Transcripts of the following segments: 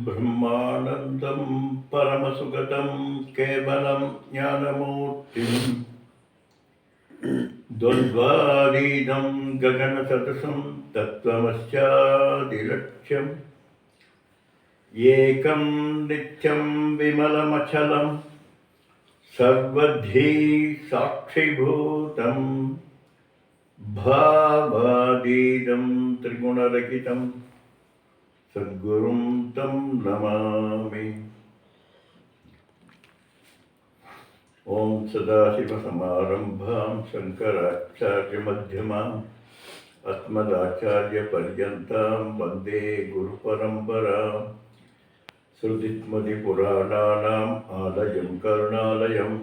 ब्रह्मानन्दं परमसुगतं केवलं ज्ञानमूर्तिम् द्वन्द्वातीतं गगनसदृशं तत्त्वमस्यादिलक्ष्यम् एकं नित्यं विमलमचलं सर्वधी साक्षिभूतं भावातीतं त्रिगुणरहितं सद्गुरुं तं नमामि। ओं सदाशिवसमारम्भां शङ्कराचार्यमध्यमाम् अस्मदाचार्यपर्यन्तां वन्दे गुरुपरम्परां। श्रुतिस्मृतिपुराणानाम् आलयं करुणालयं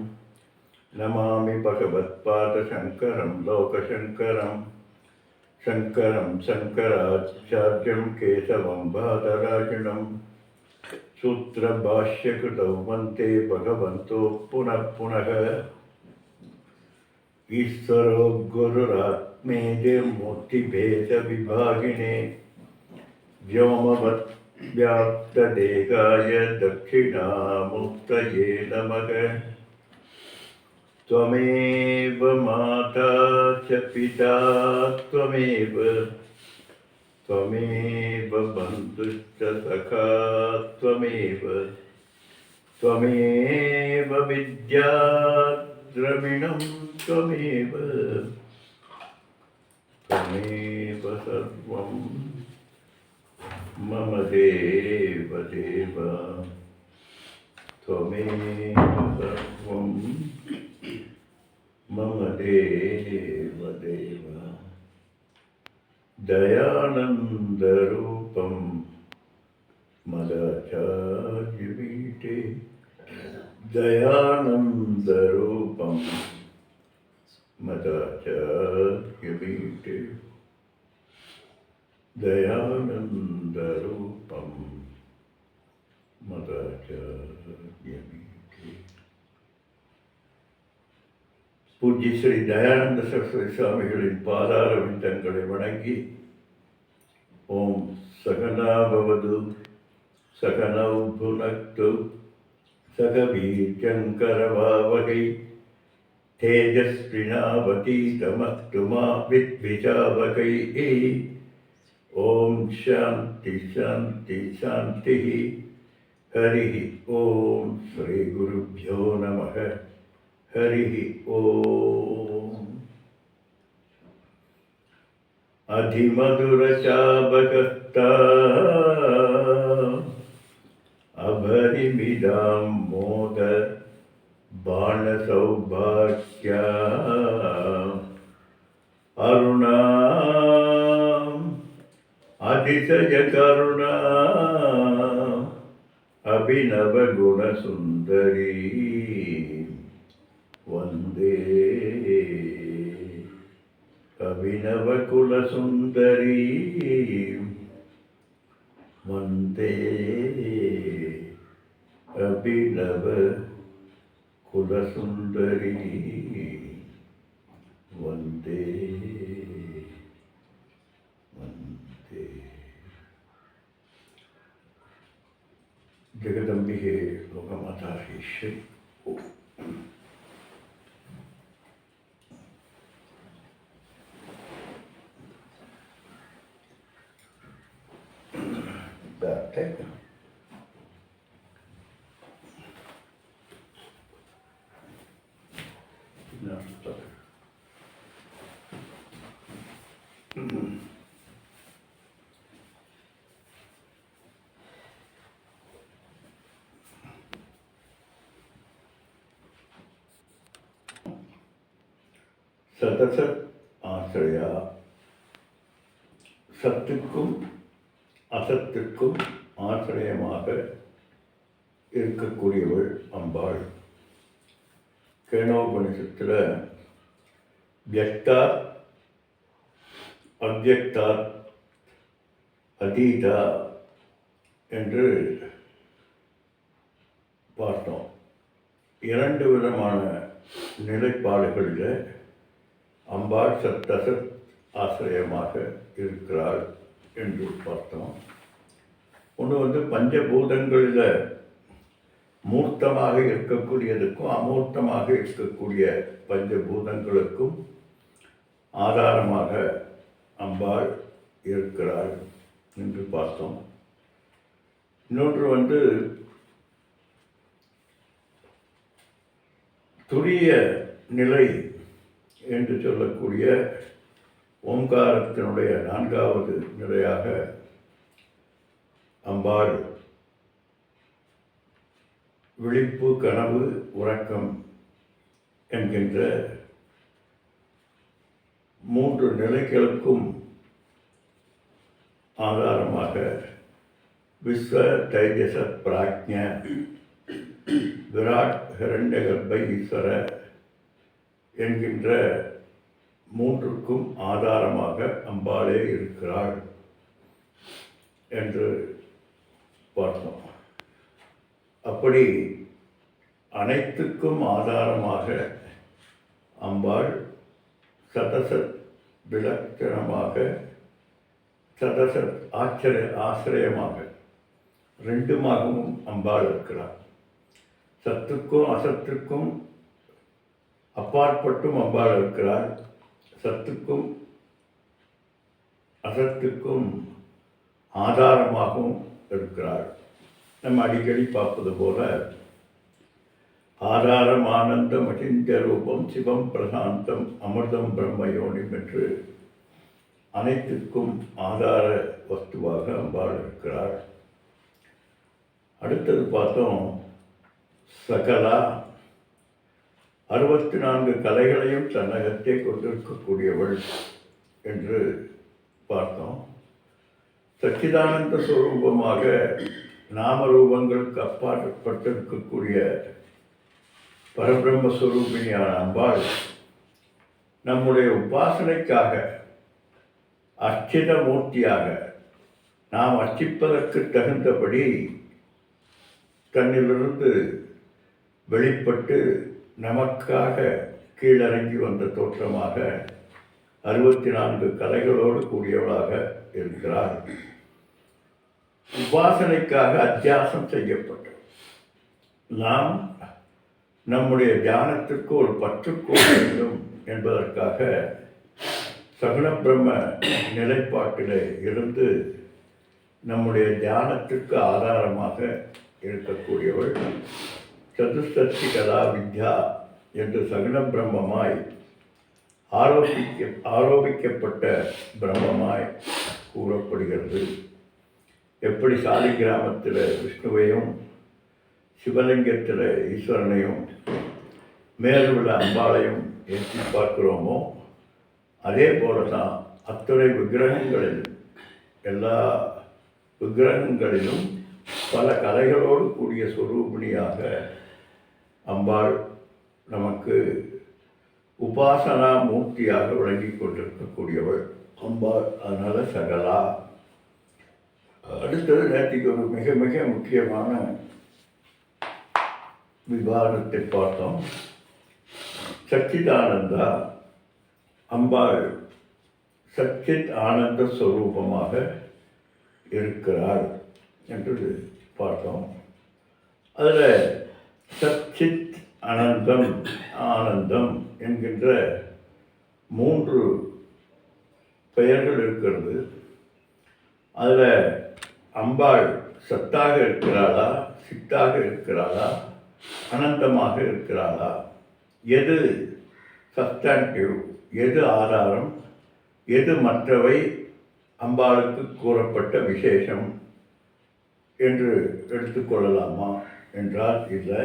नमामि भगवत्पादशङ्करं लोकशङ्करं। शङ्करं शङ्कराचार्यं केशवं बादरायणं सूत्रभाष्यकृतौ वन्दे भगवन्तो पुनः पुनः। ईश्वरो गुरुरात्मेजमूर्तिभेदविभागिने व्योमवद्व्याप्तदेहाय दक्षिणामूर्तये नमः। त्वमेव माता च पिता त्वमेव त्वमेव बन्धुश्च सखा त्वमेव त्वमेव विद्या द्रविणं त्वमेव त्वमेव सर्वं मम देव देव त्वमेव सर्वं मम देव देव। दयानन्दरूपं मदाचार्यपीठे दयानन्दरूपं मदाचार्यपीठे दयानन्दरूपं मदाचार्यपीठे। பூஜ்ய ஸ்ரீ தயானந்த சரஸ்வதி சுவாமிகளின் பாதார விந்தங்களை வணங்கி ஓம் சகனாபவது சகனௌ புனக்து சகவீர்யங்கரவாவகை தேஜஸ்வினாவதீதமஸ்து மா வித்விஷாவகை। ஓம் சாந்தி சாந்தி சாந்தி। ஹரி ஓம் ஸ்ரீ குருभ्यो நமः। हरि ओम। अधिमधुरचाबकस्ता अभरिमिदां मोद बाणसौभाग्या अरुणा अतिशयकरुणा अभिनवगुणसुन्दरी वन्दे अभिनवकुलसुन्दरी वन्दे अभिनवकुलसुन्दरी वन्दे वन्दे। जगदम्बिके लोकमाता Shri Take them. No, stop it. சதசத் ஆசிரியா சத்துக்கும் அசத்துக்கும் ஆசிரியமாக இருக்கக்கூடியவள் அம்பாள். கேனோபனிஷத்தில் வியக்தா அவ்யக்தா அதீதா என்று பார்த்தோம். இரண்டு விதமான நிலைப்பாடுகளில் அம்பாள் சத்தசத் ஆசிரியமாக இருக்கிறாள் என்று பார்த்தோம். ஒன்று வந்து பஞ்சபூதங்களில் மூர்த்தமாக இருக்கக்கூடியதுக்கும் அமூர்த்தமாக இருக்கக்கூடிய பஞ்சபூதங்களுக்கும் ஆதாரமாக அம்பாள் இருக்கிறாள் என்று பார்த்தோம். இன்னொன்று வந்து துரிய நிலை என்று சொல்லக்கூடிய ஓங்காரத்தினுடைய 4வது நிலையாக அம்பாள் விழிப்பு, கனவு, உறக்கம் என்கின்ற 3 நிலைகளுக்கும் ஆதாரமாக விஸ்வ தைஜச பிராஜ்ஞ விராட் ஹிரண்யகர்ப்ப ஈஸ்வர என்கின்ற 3க்கும் ஆதாரமாக அம்பாளே இருக்கிறாள் என்று பார்த்தோம். அப்படி அனைத்துக்கும் ஆதாரமாக அம்பாள் சதசத் விலட்சணமாக, சதசத் ஆசிரியமாக 2மாகவும் அம்பாள் இருக்கிறார். சத்துக்கும் அசத்துக்கும் அப்பாற்பட்டும் அம்பாள் இருக்கிறாள். சத்துக்கும் அசத்துக்கும் ஆதாரமாகவும் இருக்கிறாள். நம்ம அடிக்கடி பார்ப்பது போல ஆதாரம் ஆனந்தம் அகிந்த ரூபம் சிவம் பிரசாந்தம் அமிர்தம் பிரம்மயோனிம் என்று அனைத்துக்கும் ஆதார வஸ்துவாக அம்பாள் இருக்கிறாள். அடுத்தது பார்த்தோம் சகலா, 64 கலைகளையும் தன்னகத்தே கொண்டிருக்கக்கூடியவள் என்று பார்த்தோம். சச்சிதானந்த ஸ்வரூபமாக நாமரூபங்களுக்கு அப்பாற்பட்டிருக்கக்கூடிய பரபிரம்மஸ்வரூபிணியான அம்பாள் நம்முடைய உபாசனைக்காக அர்ச்சித மூர்த்தியாக நாம் அர்ச்சிப்பதற்கு தகுந்தபடி தன்னிலிருந்து வெளிப்பட்டு நமக்காக கீழிறங்கி வந்த தோற்றமாக 64 கலைகளோடு கூடியவளாக இருக்கிறார். உபாசனைக்காக அத்தியாசம் செய்யப்பட்ட நாம் நம்முடைய தியானத்திற்கு ஒரு பற்றுக்கோள் வேண்டும் என்பதற்காக சகுண பிரம்ம நிலைப்பாட்டில் இருந்து நம்முடைய தியானத்திற்கு ஆதாரமாக இருக்கக்கூடியவள் சதுஷ்டி கலா வித்யா என்று சகுண பிரம்மமாய் ஆரோபிக்கப்பட்ட பிரம்மமாய் கூறப்படுகிறது. எப்படி சாலிகிராமத்தில் விஷ்ணுவையும் சிவலிங்கத்தில் ஈஸ்வரனையும் மேலுள்ள அம்பாளையும் ஏற்றி பார்க்கிறோமோ அதே போல தான் அத்துணை விக்கிரகங்களிலும் எல்லா விக்கிரகங்களிலும் பல கலைகளோடு கூடிய சொரூபிணியாக அம்பாள் நமக்கு உபாசனா மூர்த்தியாக விளங்கி கொண்டிருக்கக்கூடியவள் அம்பாள். அதனால சகலா. அடுத்தது நேற்றுக்கு ஒரு மிக மிக முக்கியமான விவாதத்தை பார்த்தோம். சச்சிதானந்தா அம்பாள் சச்சித் ஆனந்த ஸ்வரூபமாக இருக்கிறாள் என்று பார்த்தோம். அதில் சச்சித் அனந்தம் ஆனந்தம் என்கின்ற 3 பெயர்கள் இருக்கிறது. அதில் அம்பாள் சத்தாக இருக்கிறாளா, சித்தாக இருக்கிறாளா, அனந்தமாக இருக்கிறாளா, எது சப்ஸ்டான்டிவ், எது ஆதாரம், எது மற்றவை அம்பாளுக்கு கூறப்பட்ட விசேஷம் என்று எடுத்துக்கொள்ளலாமா என்றால் இல்லை.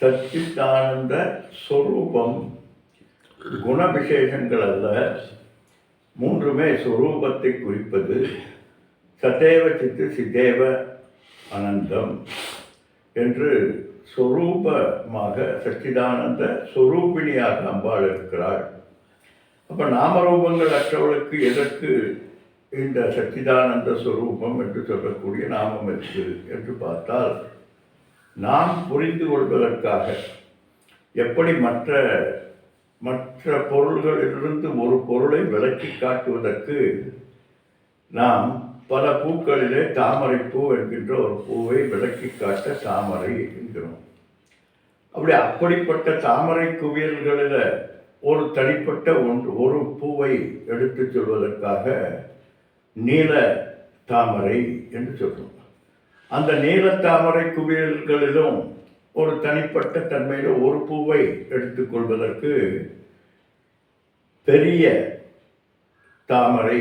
சச்சிதானந்த ஸ்வரூபம் குணவிசேஷங்கள் அல்ல, 3மே ஸ்வரூபத்தை குறிப்பது. சதேவ சித்து சிதேவ அனந்தம் என்று ஸ்வரூபமாக சச்சிதானந்த ஸ்வரூபிணியாக அம்பாள் இருக்கிறாள். அப்போ நாமரூபங்கள் அற்றவளுக்கு எதற்கு இந்த சச்சிதானந்த ஸ்வரூபம் என்று சொல்லக்கூடிய நாமம் இருக்கு என்று பார்த்தால், நாம் புரிந்து கொள்வதற்காக எப்படி மற்ற பொருள்களிலிருந்து ஒரு பொருளை விளக்கி காட்டுவதற்கு நாம் பல பூக்களிலே தாமரை பூ என்கின்ற ஒரு பூவை விளக்கி காட்ட தாமரை என்கிறோம். அப்படிப்பட்ட தாமரை குவியல்களில் ஒரு தனிப்பட்ட ஒரு பூவை எடுத்து சொல்வதற்காக நீல தாமரை என்று சொல்றோம். அந்த நீல தாமரை குவியல்களிலும் ஒரு தனிப்பட்ட தன்மையில் ஒரு பூவை எடுத்துக்கொள்வதற்கு பெரிய தாமரை,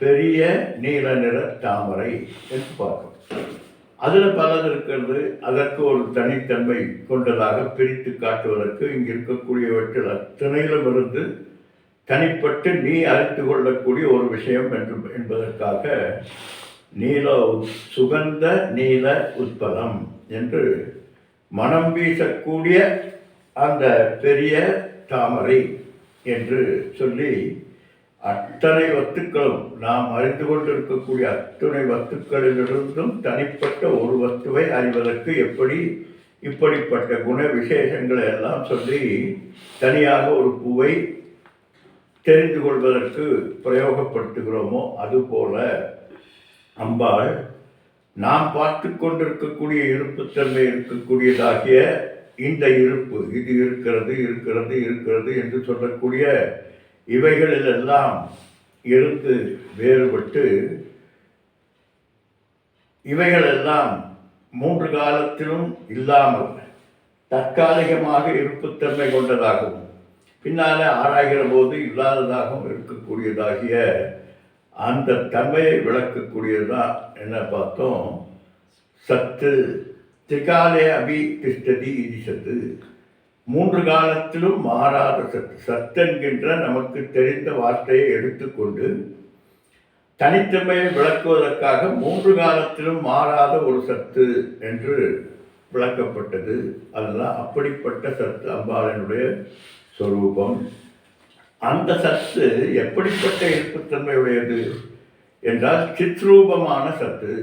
பெரிய நீல நிற தாமரை என்று பார்க்கிறோம். அதில் பலது இருக்கிறது. அதற்கு ஒரு தனித்தன்மை கொண்டதாக பிரித்து காட்டுவதற்கு இங்கு இருக்கக்கூடியவற்றில் அத்தனையிலுமிருந்து தனிப்பட்டு நீ அறிந்து கொள்ளக்கூடிய ஒரு விஷயம் என்பதற்காக சுகந்த நீல உட்பலம் என்று மனம் வீசக்கூடிய அந்த பெரிய தாமரை என்று சொல்லி அத்தனை வஸ்துக்களும் நாம் அறிந்து கொண்டிருக்கக்கூடிய அத்தனை வஸ்துக்களிலிருந்தும் தனிப்பட்ட ஒரு வஸ்துவை அறிவதற்கு எப்படி இப்படிப்பட்ட குண விசேஷங்களை எல்லாம் சொல்லி தனியாக ஒரு பூவை தெரிந்து கொள்வதற்கு பிரயோகப்படுத்துகிறோமோ அதுபோல அம்பாள் நாம் பார்த்து கொண்டிருக்கக்கூடிய இருப்புத்தன்மை இருக்கக்கூடியதாகிய இந்த இருப்பு, இது இருக்கிறது இருக்கிறது இருக்கிறது என்று சொல்லக்கூடிய இவைகளிலெல்லாம் இருந்து வேறுபட்டு இவைகளெல்லாம் மூன்று காலத்திலும் இல்லாமல் தற்காலிகமாக இருப்புத்தன்மை கொண்டதாகவும் பின்னால் ஆராய்கிற போது இல்லாததாகவும் இருக்கக்கூடியதாகிய அந்த தன்மையை விளக்கக்கூடியதுதான் என்ன பார்த்தோம். சத்து திரிகாலே அபி திஷ்டதி இது சத்து, மூன்று காலத்திலும் மாறாத சத்து. சத்தென்கின்ற நமக்கு தெரிந்த வார்த்தையை எடுத்துக்கொண்டு தனித்தன்மையை விளக்குவதற்காக மூன்று காலத்திலும் மாறாத ஒரு சத்து என்று விளக்கப்பட்டது. அதுதான் அப்படிப்பட்ட சத்து அம்பாளினுடைய சொரூபம். அந்த சத்து எப்படிப்பட்ட இருப்புத்தன்மையுடையது என்றால் சித்ரூபமான சத்து,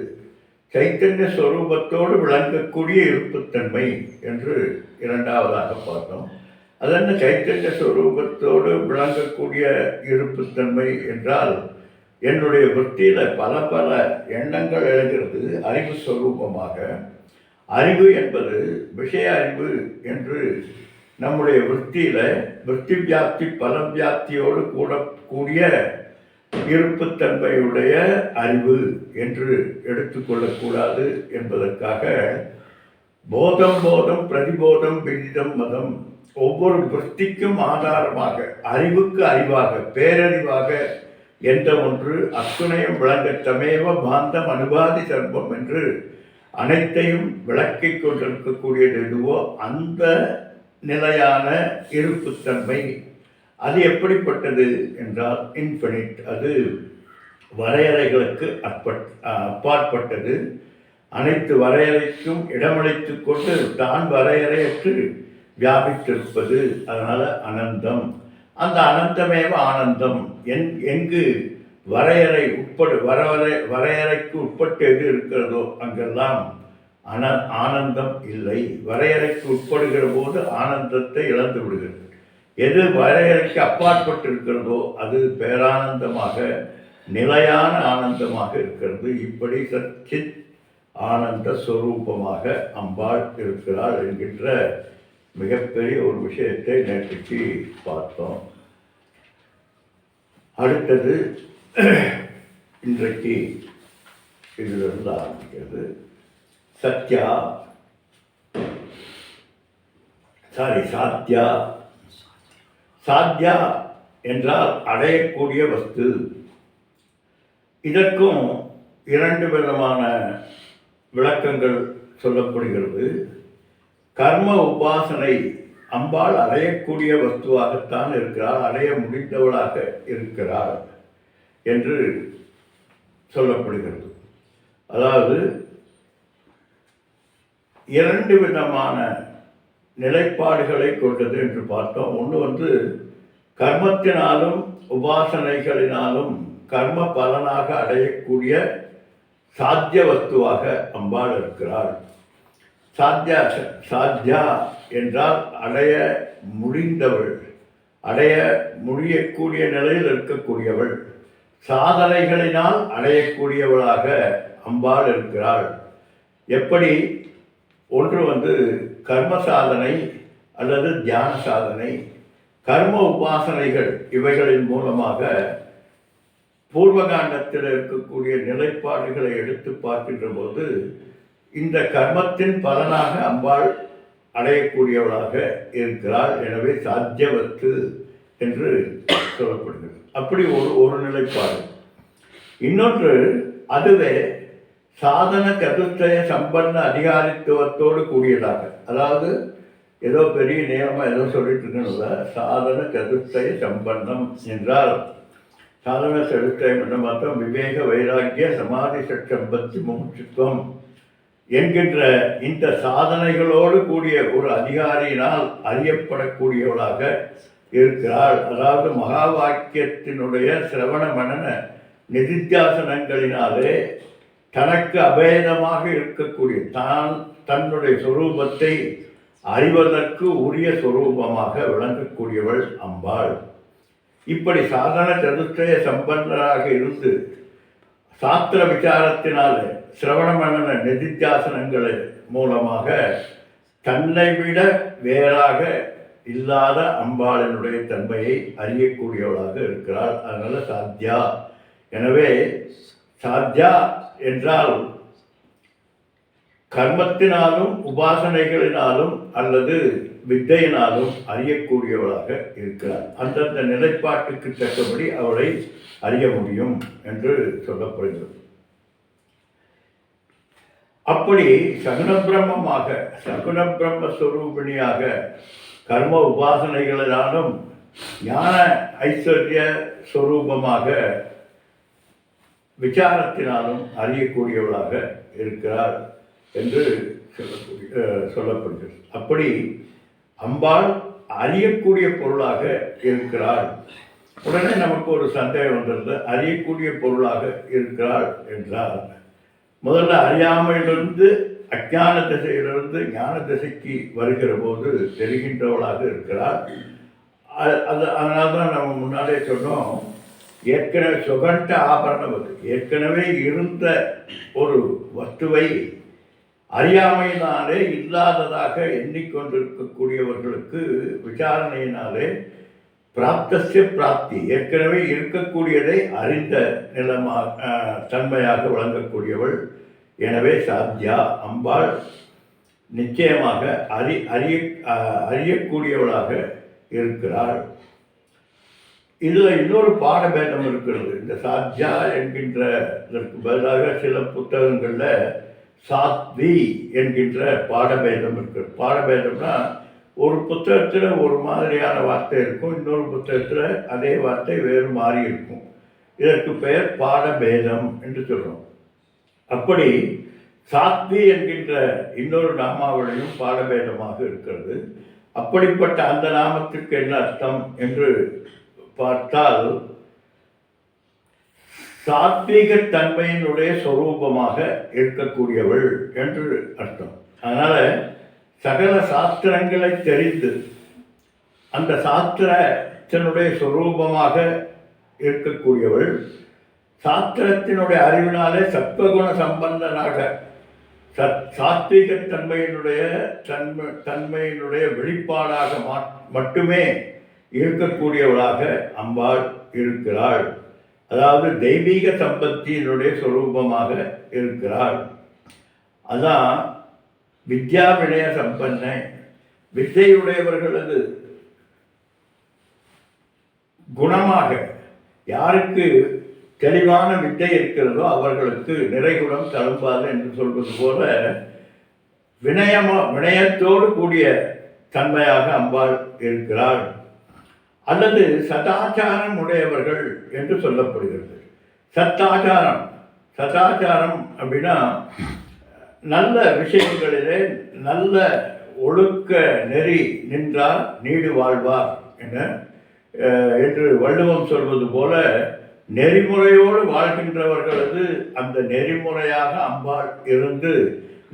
சைத்தன்ய ஸ்வரூபத்தோடு விளங்கக்கூடிய இருப்புத்தன்மை என்று இரண்டாவதாக பார்த்தோம். அதென்ன சைத்தன்ய ஸ்வரூபத்தோடு விளங்கக்கூடிய இருப்புத்தன்மை என்றால் என்னுடைய விற்த்தியில் பல பல எண்ணங்கள் எழுகிறது அறிவு ஸ்வரூபமாக. அறிவு என்பது விஷய அறிவு என்று நம்முடைய விற்த்தியில் விற்பி வியாப்தி பல வியாப்தியோடு கூடிய இருப்புத்தன்மையுடைய அறிவு என்று எடுத்துக்கொள்ளக்கூடாது என்பதற்காக போதம் போதம் பிரதிபோதம் விதிதம் மதம் ஒவ்வொரு விற்த்திக்கும் ஆதாரமாக அறிவுக்கு அறிவாக பேரறிவாக என்ற ஒன்று அத்துணையும் விளங்க தமேவ பாந்தம் அனுபாதி சர்வம் என்று அனைத்தையும் விளக்கிக் கொண்டிருக்கக்கூடியது எதுவோ அந்த நிலையான இருப்புத்தன்மை அது எப்படிப்பட்டது என்றால் இன்ஃபினிட். அது வரையறைகளுக்கு அப்பாற்பட்டது. அனைத்து வரையறைக்கும் இடமளித்து கொண்டு தான் வரையறையற்று வியாபித்திருப்பது. அதனால் அனந்தம். அந்த அனந்தமேவ ஆனந்தம். எங்கு வரையறைக்கு உட்பட்டு எது இருக்கிறதோ அங்கெல்லாம் ஆனந்தம் இல்லை. வரையறைக்கு உட்படுகிற போது ஆனந்தத்தை இழந்து விடுகிறது. எது வரையறைக்கு அப்பாற்பட்டு இருக்கிறதோ அது பேரானந்தமாக நிலையான ஆனந்தமாக இருக்கிறது. இப்படி சச்சித் ஆனந்த ஸ்வரூபமாக அம்பாள் இருக்கிறாள் என்கின்ற மிகப்பெரிய ஒரு விஷயத்தை நேற்றுக்கு பார்த்தோம். அடுத்தது இன்றைக்கு இதிலிருந்து ஆரம்பிக்கிறது. சாத்தியா. சாத்தியா என்றால் அடையக்கூடிய வஸ்து. இதற்கும் இரண்டு விதமான விளக்கங்கள் சொல்லப்படுகிறது. கர்ம உபாசனை அம்பாள் அடையக்கூடிய வஸ்துவாகத்தான் இருக்கிறாள், அடைய முடிந்தவளாக இருக்கிறாள் என்று சொல்லப்படுகிறது. அதாவது இரண்டு விதமான நிலைப்பாடுகளை கொண்டது என்று பார்த்தோம். ஒன்று கர்மத்தினாலும் உபாசனைகளினாலும் கர்ம பலனாக அடையக்கூடிய சாத்திய வஸ்துவாக அம்பாள் இருக்கிறாள். சாத்தியா என்றால் அடைய முடிந்தவள், அடைய முடியக்கூடிய நிலையில் இருக்கக்கூடியவள். சாதனைகளினால் அடையக்கூடியவளாக அம்பாள் இருக்கிறாள். எப்படி? ஒன்று கர்ம சாதனை அல்லது தியான சாதனை, கர்ம உபாசனைகள், இவைகளின் மூலமாக பூர்வகாண்டத்தில் இருக்கக்கூடிய நிலைப்பாடுகளை எடுத்து பார்க்கின்ற போது இந்த கர்மத்தின் பலனாக அம்பாள் அடையக்கூடியவளாக இருக்கிறாள். எனவே சாத்தியவத்து என்று சொல்லப்படுகிறது. அப்படி ஒரு நிலைப்பாடு. இன்னொன்று, அதுவே சாதன சதுஷ்டய சம்பன்ன அதிகாரித்துவத்தோடு கூடியதாக, அதாவது ஏதோ பெரிய நியமம் ஏதோ சொல்லிட்டு இருக்கணும்ல, சாதன சதுஷ்டய சம்பன்னம் என்றால் சாதன சதுஷ்டயம் என்ன மாத்திரம் விவேக வைராக்கிய சமாதி சம்பத்தி முமுட்சுத்துவம் என்கின்ற இந்த சாதனைகளோடு கூடிய ஒரு அதிகாரியினால் அறியப்படக்கூடியவளாக இருக்கிறாள். அதாவது மகா வாக்கியத்தினுடைய சிரவண மனன நிதித்தியாசனங்களினாலே தனக்கு அபேதமாக இருக்கக்கூடிய தன்னுடைய சொரூபத்தை அறிவதற்கு உரிய சொரூபமாக விளங்கக்கூடியவள் அம்பாள். இப்படி சாதன சதுஷ்டய சம்பந்தராக இருந்து சாஸ்திர விசாரத்தினாலே சிரவண மனன நிதித்தியாசனங்கள் மூலமாக தன்னை விட வேறாக இல்லாத அம்பாளினுடைய தன்மையை அறியக்கூடியவளாக இருக்கிறாள். அதனால சாத்தியா. எனவே சாத்தியா என்றால் கர்மத்தினாலும் உபாசனைகளினாலும் அல்லது வித்தையினாலும் அறியக்கூடியவளாக இருக்கிறார். அந்தந்த நிலைப்பாட்டுக்கு தக்கபடி அவளை அறிய முடியும் என்று சொல்லப்படுகிறது. அப்படி சகுன பிரம்மஸ்வரூபிணியாக கர்ம உபாசனைகளினாலும் ஞான ஐஸ்வர்ய ஸ்வரூபமாக விசாரத்தினாலும் அறியக்கூடியவளாக இருக்கிறார் என்று சொல்லப்படுகிறது. அப்படி அம்பாள் அறியக்கூடிய பொருளாக இருக்கிறார். உடனே நமக்கு ஒரு சந்தேகம் வந்துடுது, அறியக்கூடிய பொருளாக இருக்கிறாள் என்றால் முதல்ல அறியாமையிலிருந்து அஞ்ஞான திசையிலிருந்து ஞான திசைக்கு வருகிற போது தெரிகின்றவளாக இருக்கிறாள். அதனால்தான் நம்ம முன்னாலே சொன்னோம், ஏற்கனவே சுகண்ட ஆபரணம், ஏற்கனவே இருந்த ஒரு வஸ்துவை அறியாமையினாலே இல்லாததாக எண்ணிக்கொண்டிருக்கக்கூடியவர்களுக்கு விசாரணையினாலே பிராப்தஸ்ய பிராப்தி, ஏற்கனவே இருக்கக்கூடியதை அறிந்த தன்மையாக வழங்கக்கூடியவள். எனவே சாத்தியா அம்பாள் நிச்சயமாக அறியக்கூடியவளாக இருக்கிறாள். இதில் இன்னொரு பாடபேதம் இருக்கிறது. இந்த சாத்தியா என்கின்ற இதற்கு பதிலாக சில புத்தகங்களில் சாத்வி என்கின்ற பாடபேதம் இருக்கிறது. பாடபேதம்னா ஒரு புத்தகத்தில் ஒரு மாதிரியான வார்த்தை இருக்கும், இன்னொரு புத்தகத்தில் அதே வார்த்தை வேறு மாறி இருக்கும். இதற்கு பெயர் பாடபேதம் என்று சொல்கிறோம். அப்படி சாத்வி என்கின்ற இன்னொரு நாமாவளியும் பாடபேதமாக இருக்கிறது. அப்படிப்பட்ட அந்த நாமத்திற்கு என்ன அர்த்தம் என்று பார்த்தால், சாத்வீக தன்மையினுடைய சொரூபமாக இருக்கக்கூடியவள் என்று அர்த்தம். அதனால சகல சாஸ்திரங்களை தெரிந்து அந்த சாஸ்திரத்தினுடைய சொரூபமாக இருக்கக்கூடியவள், சாஸ்திரத்தினுடைய அறிவினாலே சத்வகுண சம்பந்தனாக சாத்வீக தன்மையினுடைய வெளிப்பாடாக மட்டுமே இருக்கக்கூடியவளாக அம்பாள் இருக்கிறாள். அதாவது தெய்வீக சம்பத்தியினுடைய சொரூபமாக இருக்கிறாள். அதான் வித்யா வினய சம்பன்ன, வித்தையுடையவர்களது குணமாக யாருக்கு தெளிவான வித்தை இருக்கிறதோ அவர்களுக்கு நிறைகுணம் தழும்பாது என்று சொல்வது போல வினயத்தோடு கூடிய தன்மையாக அம்பாள் இருக்கிறாள். அல்லது சதாச்சாரம் உடையவர்கள் என்று சொல்லப்படுகிறது. சதாச்சாரம் அப்படின்னா நல்ல விஷயங்களிலே நல்ல ஒழுக்க நெறி நின்றார் நீடு வாழ்வார் என்று வள்ளுவம் சொல்வது போல நெறிமுறையோடு வாழ்கின்றவர்களது அந்த நெறிமுறையாக அம்பாள் இருந்து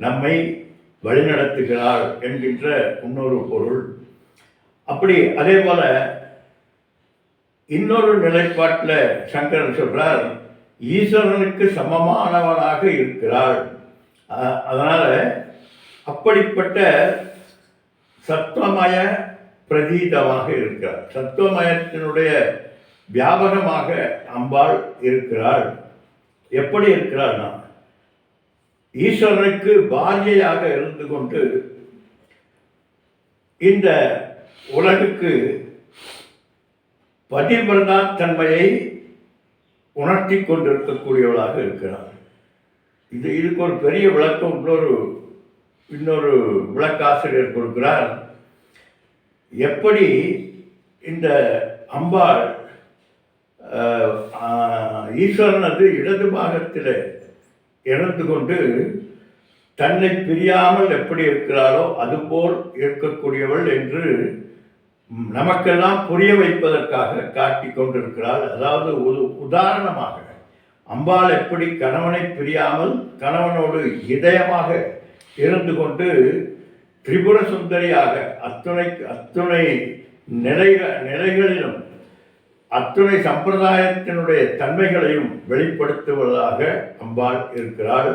நம்மை வழிநடத்துகிறாள் என்கின்ற இன்னொரு பொருள். அப்படி அதே போல இன்னொரு நிலைப்பாட்டில் சங்கரன் சொல்றார், ஈஸ்வரனுக்கு சமமானவனாக இருக்கிறாள். அதனால அப்படிப்பட்ட சத்துவமய பிரதீதமாக இருக்கிறார். சத்துவமயத்தினுடைய வியாபகமாக அம்பாள் இருக்கிறாள். எப்படி இருக்கிறாள்னா, ஈஸ்வரனுக்கு பாரியையாக இருந்து கொண்டு இந்த உலகுக்கு பதிவிரதா தன்மையை உணர்த்தி கொண்டிருக்கக்கூடியவளாக இருக்கிறார். இதுக்கு ஒரு பெரிய விளக்கம் இன்னொரு விளக்காசிரியர் கொடுக்கிறார். எப்படி இந்த அம்பாள் ஈஸ்வரனது இடது பாகத்தில் இறந்து கொண்டு தன்னை பிரியாமல் எப்படி இருக்கிறாளோ அதுபோல் இருக்கக்கூடியவள் என்று நமக்கெல்லாம் புரிய வைப்பதற்காக காட்டி கொண்டிருக்கிறாள். அதாவது ஒரு உதாரணமாக அம்பாள் எப்படி கணவனை பிரியாமல் கணவனோடு இதயமாக இருந்து கொண்டு திரிபுர சுந்தரியாக அத்துணை நிலைகளிலும் அத்துணை சம்பிரதாயத்தினுடைய தன்மைகளையும் வெளிப்படுத்துவதாக அம்பாள் இருக்கிறாள்.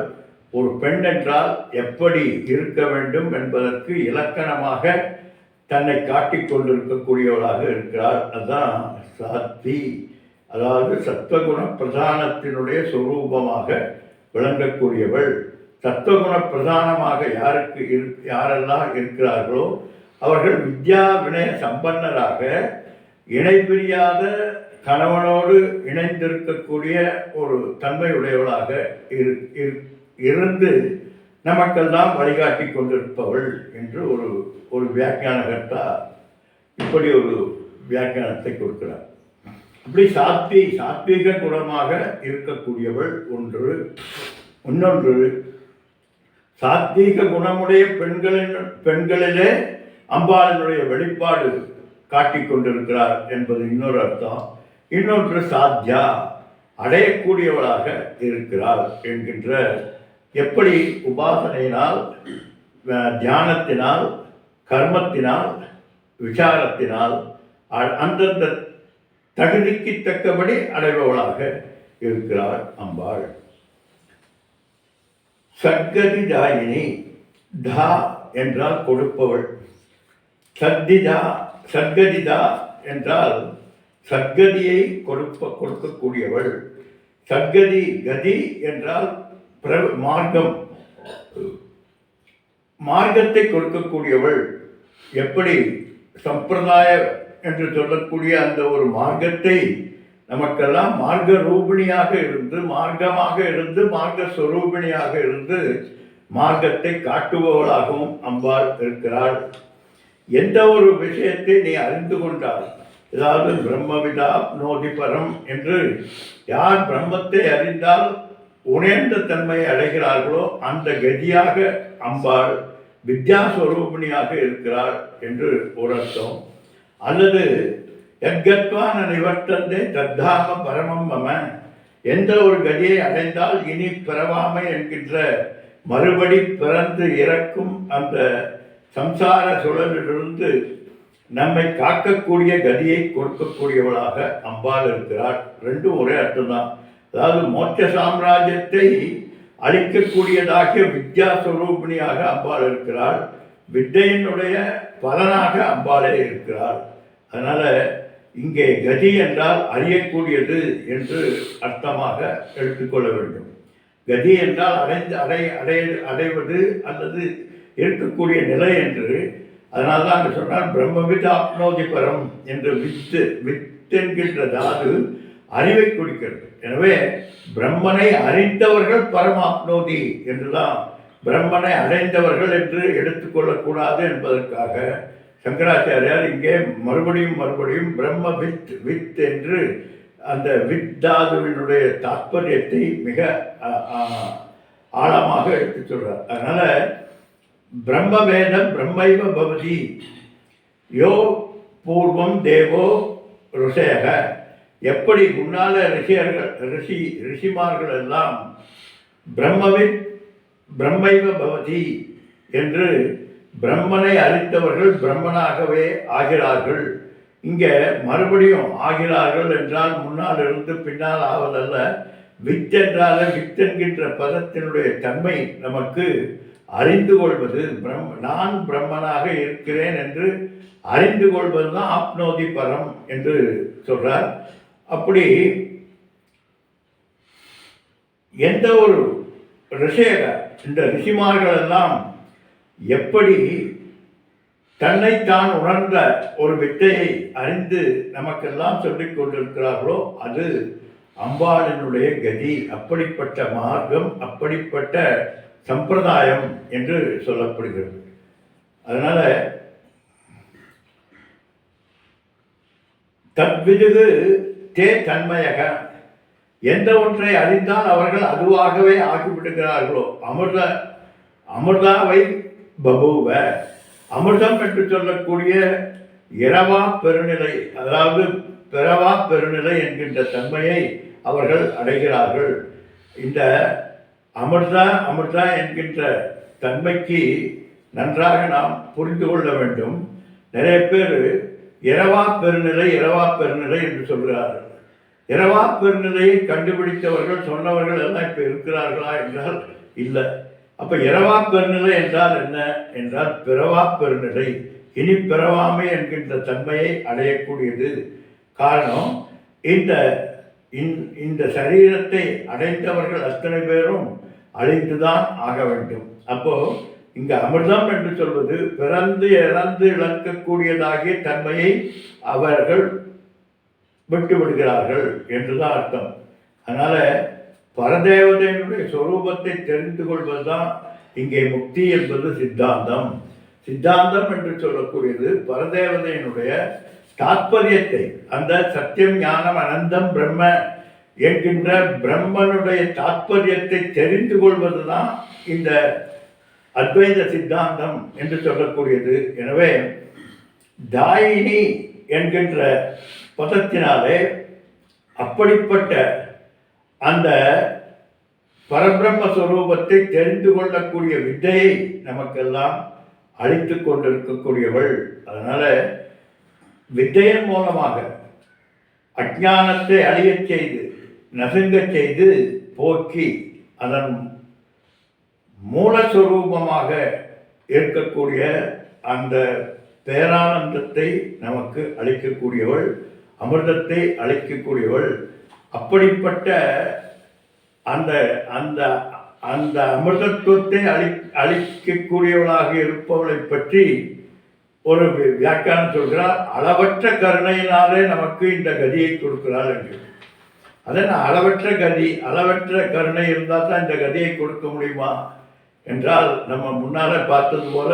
ஒரு பெண் என்றால் எப்படி இருக்க வேண்டும் என்பதற்கு இலக்கணமாக தன்னை காட்டிக் கொண்டிருக்கக்கூடியவளாக இருக்கிறாள். அதுதான் சாத்தி, அதாவது சத்வகுண பிரதானத்தினுடைய சொரூபமாக விளங்கக்கூடியவள். சத்வகுண பிரதானமாக யாரெல்லாம் இருக்கிறார்களோ அவர்கள் வித்யா வினய சம்பன்னராக இணை பிரியாத கணவனோடு இணைந்திருக்கக்கூடிய ஒரு தன்மையுடையவளாக இருந்து நமக்கெல்லாம் வழிகாட்டி கொண்டிருப்பவள் என்று ஒரு வியாக்கியானகர்த்தா இப்படி ஒரு வியாக்கியானத்தை கொடுக்கிறார். அப்படி சாத்வீக குணமாக இருக்கக்கூடியவள் ஒன்று. இன்னொன்று, சாத்வீக குணமுடைய பெண்களிலே அம்பாளினுடைய வெளிப்பாடு காட்டிக் கொண்டிருக்கிறார் என்பது இன்னொரு அர்த்தம். இன்னொன்று, சாத்யா, அடையக்கூடியவளாக இருக்கிறார் என்கின்ற, எப்படி உபாசனையினால், தியானத்தினால், கர்மத்தினால், விசாரத்தினால் அந்தந்த தகுதிக்கு தக்கபடி அடைபவளாக இருக்கிறார் அம்பாள். சத்கதி தாயினி, தா என்றால் கொடுப்பவள், சத்கதிதா என்றால் சத்கதியை கொடுக்கக்கூடியவள். சத்கதி, கதி என்றால் மார்க்கத்தை கொடுக்கக்கூடியவள். எப்படி சம்பிரதாய என்று சொல்லக்கூடிய அந்த ஒரு மார்க்கத்தை நமக்கெல்லாம் மார்க்க ரூபிணியாக இருந்து, மார்க்கமாக இருந்து, மார்க்க ஸ்வரூபிணியாக இருந்து மார்க்கத்தை காட்டுபவளாகவும் அம்பாள் இருக்கிறாள். எந்த ஒரு விஷயத்தை நீ அறிந்து கொண்டால், அதாவது பிரம்மவிதா நோதிபரம் என்று யார் பிரம்மத்தை அறிந்தால் உணர்ந்த தன்மையை அடைகிறார்களோ அந்த கதியாக அம்பாள் வித்யாஸ்வரூபிணியாக இருக்கிறாள் என்று ஒரு அர்த்தம். அல்லது எத்கத்வான நிவர்த்தந்தே தத்தாம பரமம் மம, எந்த ஒரு கதியை அடைந்தால் இனி பிறவாமை என்கின்ற மறுபடி பிறந்து இறக்கும் அந்த சம்சார சுழலிலிருந்து நம்மை காக்கக்கூடிய கதியை கொடுக்கக்கூடியவளாக அம்பாள் இருக்கிறாள். ரெண்டும் ஒரே அர்த்தம்தான். அதாவது மோட்ச சாம்ராஜ்யத்தை அளிக்கக்கூடியதாகிய வித்யாஸ்வரூபிணியாக அம்பாள் இருக்கிறாள். வித்தையினுடைய பலனாக அம்பாளே இருக்கிறாள். அதனால் இங்கே கதி என்றால் அறியக்கூடியது என்று அர்த்தமாக எடுத்துக்கொள்ள வேண்டும். கதி என்றால் அடைவது அல்லது இருக்கக்கூடிய நிலை என்று. அதனால தான் அங்கே சொன்னால் பிரம்மவித் ஆப்னோதி பரம் என்று வித்தென்கின்ற தாது அறிவை குறிக்கிறது. எனவே பிரம்மனை அறிந்தவர்கள் பரமாப்னோதி என்றுதான், பிரம்மனை அடைந்தவர்கள் என்று எடுத்துக்கொள்ளக்கூடாது என்பதற்காக சங்கராச்சாரியார் இங்கே மறுபடியும் பிரம்ம வித் என்று அந்த வித்தாதுவினுடைய தாற்பயத்தை மிக ஆழமாக எடுத்து சொல்றார். அதனால பிரம்மவேதம் பிரம்மைவ பவதி யோ பூர்வம் தேவோ ருஷயக, எப்படி முன்னால ரிஷிமார்கள் எல்லாம் பிரம்மவித் பிரம்மைவ பவதி என்று பிரம்மனை அறிந்தவர்கள் பிரம்மனாகவே ஆகிறார்கள் இங்கே மறுபடியும் ஆகிறார்கள் என்றால் முன்னால் இருந்து பின்னால் ஆவதல்ல. வித்தென்றால வித்தென்கின்ற பதத்தினுடைய தன்மை நமக்கு அறிந்து கொள்வது, நான் பிரம்மனாக இருக்கிறேன் என்று அறிந்து கொள்வது தான் ஆப்னோதி பரம் என்று சொல்றார். அப்படி எந்த ஒரு இந்த ரிஷிமார்கள் எல்லாம் எப்படி தன்னைத்தான் உணர்ந்த ஒரு வித்தையை அறிந்து நமக்கெல்லாம் சொல்லிக் கொண்டிருக்கிறார்களோ அது அம்பாளினுடைய கதி. அப்படிப்பட்ட மார்க்கம், அப்படிப்பட்ட சம்பிரதாயம் என்று சொல்லப்படுகிறது. அதனால தத்விது தே தன்மயக, எந்த ஒன்றை அறிந்தால் அவர்கள் அதுவாகவே ஆகிவிடுகிறார்களோ. அமிர்தாவை பபுவ, அமிர்தம் என்று சொல்லக்கூடிய இரவா பெருநிலை, அதாவது பிறவா பெருநிலை என்கின்ற தன்மையை அவர்கள் அடைகிறார்கள். இந்த அமிர்தா என்கின்ற தன்மைக்கு நன்றாக நாம் புரிந்து கொள்ள வேண்டும். நிறைய பேர் இரவா பெருநிலை என்று சொல்கிறார்கள். இரவா பெருநிலையை கண்டுபிடித்தவர்கள் சொன்னவர்கள் எல்லாம் இப்போ இருக்கிறார்களா என்றால் இல்லை. அப்போ இரவா பெருநிலை என்றால் என்ன என்றால் பிறவா பெருநிலை, இனி பிறவாமை என்கின்ற தன்மையை அடையக்கூடியது. காரணம், இந்த சரீரத்தை அடைந்தவர்கள் அத்தனை பேரும் அழிந்துதான் ஆக வேண்டும். அப்போ இங்கு அமிர்தம் என்று சொல்வது பிறந்து இறந்து இழக்கக்கூடியதாகிய தன்மையை அவர்கள் விட்டு விடுகிறார்கள் என்றுதான் அர்த்தம். அதனால பரதேவதையினுடைய சொரூபத்தை தெரிந்து கொள்வதுதான் இங்கே முக்தி என்பது சித்தாந்தம். சித்தாந்தம் என்று சொல்லக்கூடியது பரதேவதையினுடைய தாற்பயத்தை, அந்த சத்தியம் ஞானம் அனந்தம் பிரம்ம என்கின்ற பிரம்மனுடைய தாற்பயத்தை தெரிந்து கொள்வதுதான் இந்த அத்வைத சித்தாந்தம் என்று சொல்லக்கூடியது. எனவே தாயினி என்கின்ற பதத்தினாலே அப்படிப்பட்ட அந்த பரபிரம்மஸ்வரூபத்தை தெரிந்து கொள்ளக்கூடிய வித்தையை நமக்கெல்லாம் அளித்து கொண்டிருக்கக்கூடியவள். அதனால வித்தையின் மூலமாக அஞ்ஞானத்தை அழியச் செய்து நசுங்கச் செய்து போக்கி அதன் மூலஸ்வரூபமாக இருக்கக்கூடிய அந்த பேரானந்தத்தை நமக்கு அளிக்கக்கூடியவள், அமிர்தத்தை அளிக்கக்கூடியவள். அப்படிப்பட்ட அந்த அந்த அந்த அமிர்தத்துவத்தை அளிக்கக்கூடியவளாக இருப்பவளை பற்றி ஒரு வியாக்கியானம் சொல்கிறார். அளவற்ற கருணையினாலே நமக்கு இந்த கதியை கொடுக்கிறாள் என்று. அதன் அளவற்ற கதி, அளவற்ற கருணை இருந்தால் தான் இந்த கதியை கொடுக்க முடியுமா என்றால், நம்ம முன்னால பார்த்தது போல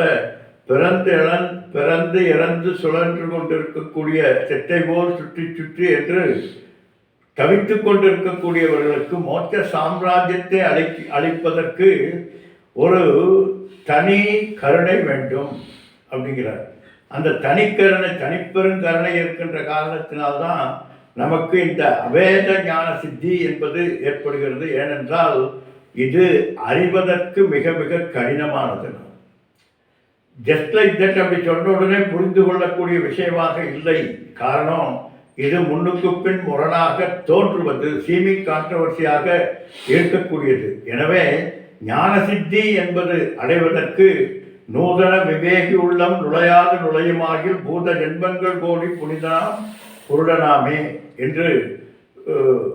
பிறந்து இறந்து சுழன்று கொண்டிருக்கக்கூடிய செட்டை போல் சுற்றி சுற்றி என்று தவித்து கொண்டிருக்கக்கூடியவர்களுக்கு மோட்ச சாம்ராஜ்யத்தை அளிப்பதற்கு ஒரு தனி கருணை வேண்டும் அப்படிங்கிறார். அந்த தனிக்கருணை, தனிப்பெருங்கருணை இருக்கின்ற காரணத்தினால்தான் நமக்கு இந்த அவேத ஞான சித்தி என்பது ஏற்படுகிறது. ஏனென்றால் இது அறிவதற்கு மிக மிக கடினமானது. ஜஸ்ட் லைக் தட் அப்படி சொன்ன உடனே புரிந்து கொள்ளக்கூடிய விஷயமாக இல்லை. காரணம், இது முன்னுக்கு பின் முரணாக தோன்றுவது, சீமி கான்ட்ரவர்சியாக இருக்கக்கூடியது. எனவே ஞான சித்தி என்பது அடைவதற்கு நூதன விவேகி உள்ளம் நுழையாது நுழையுமாகில் பூத ஜென்மங்கள் கோடி புனிதனாம் குருடனாமே என்று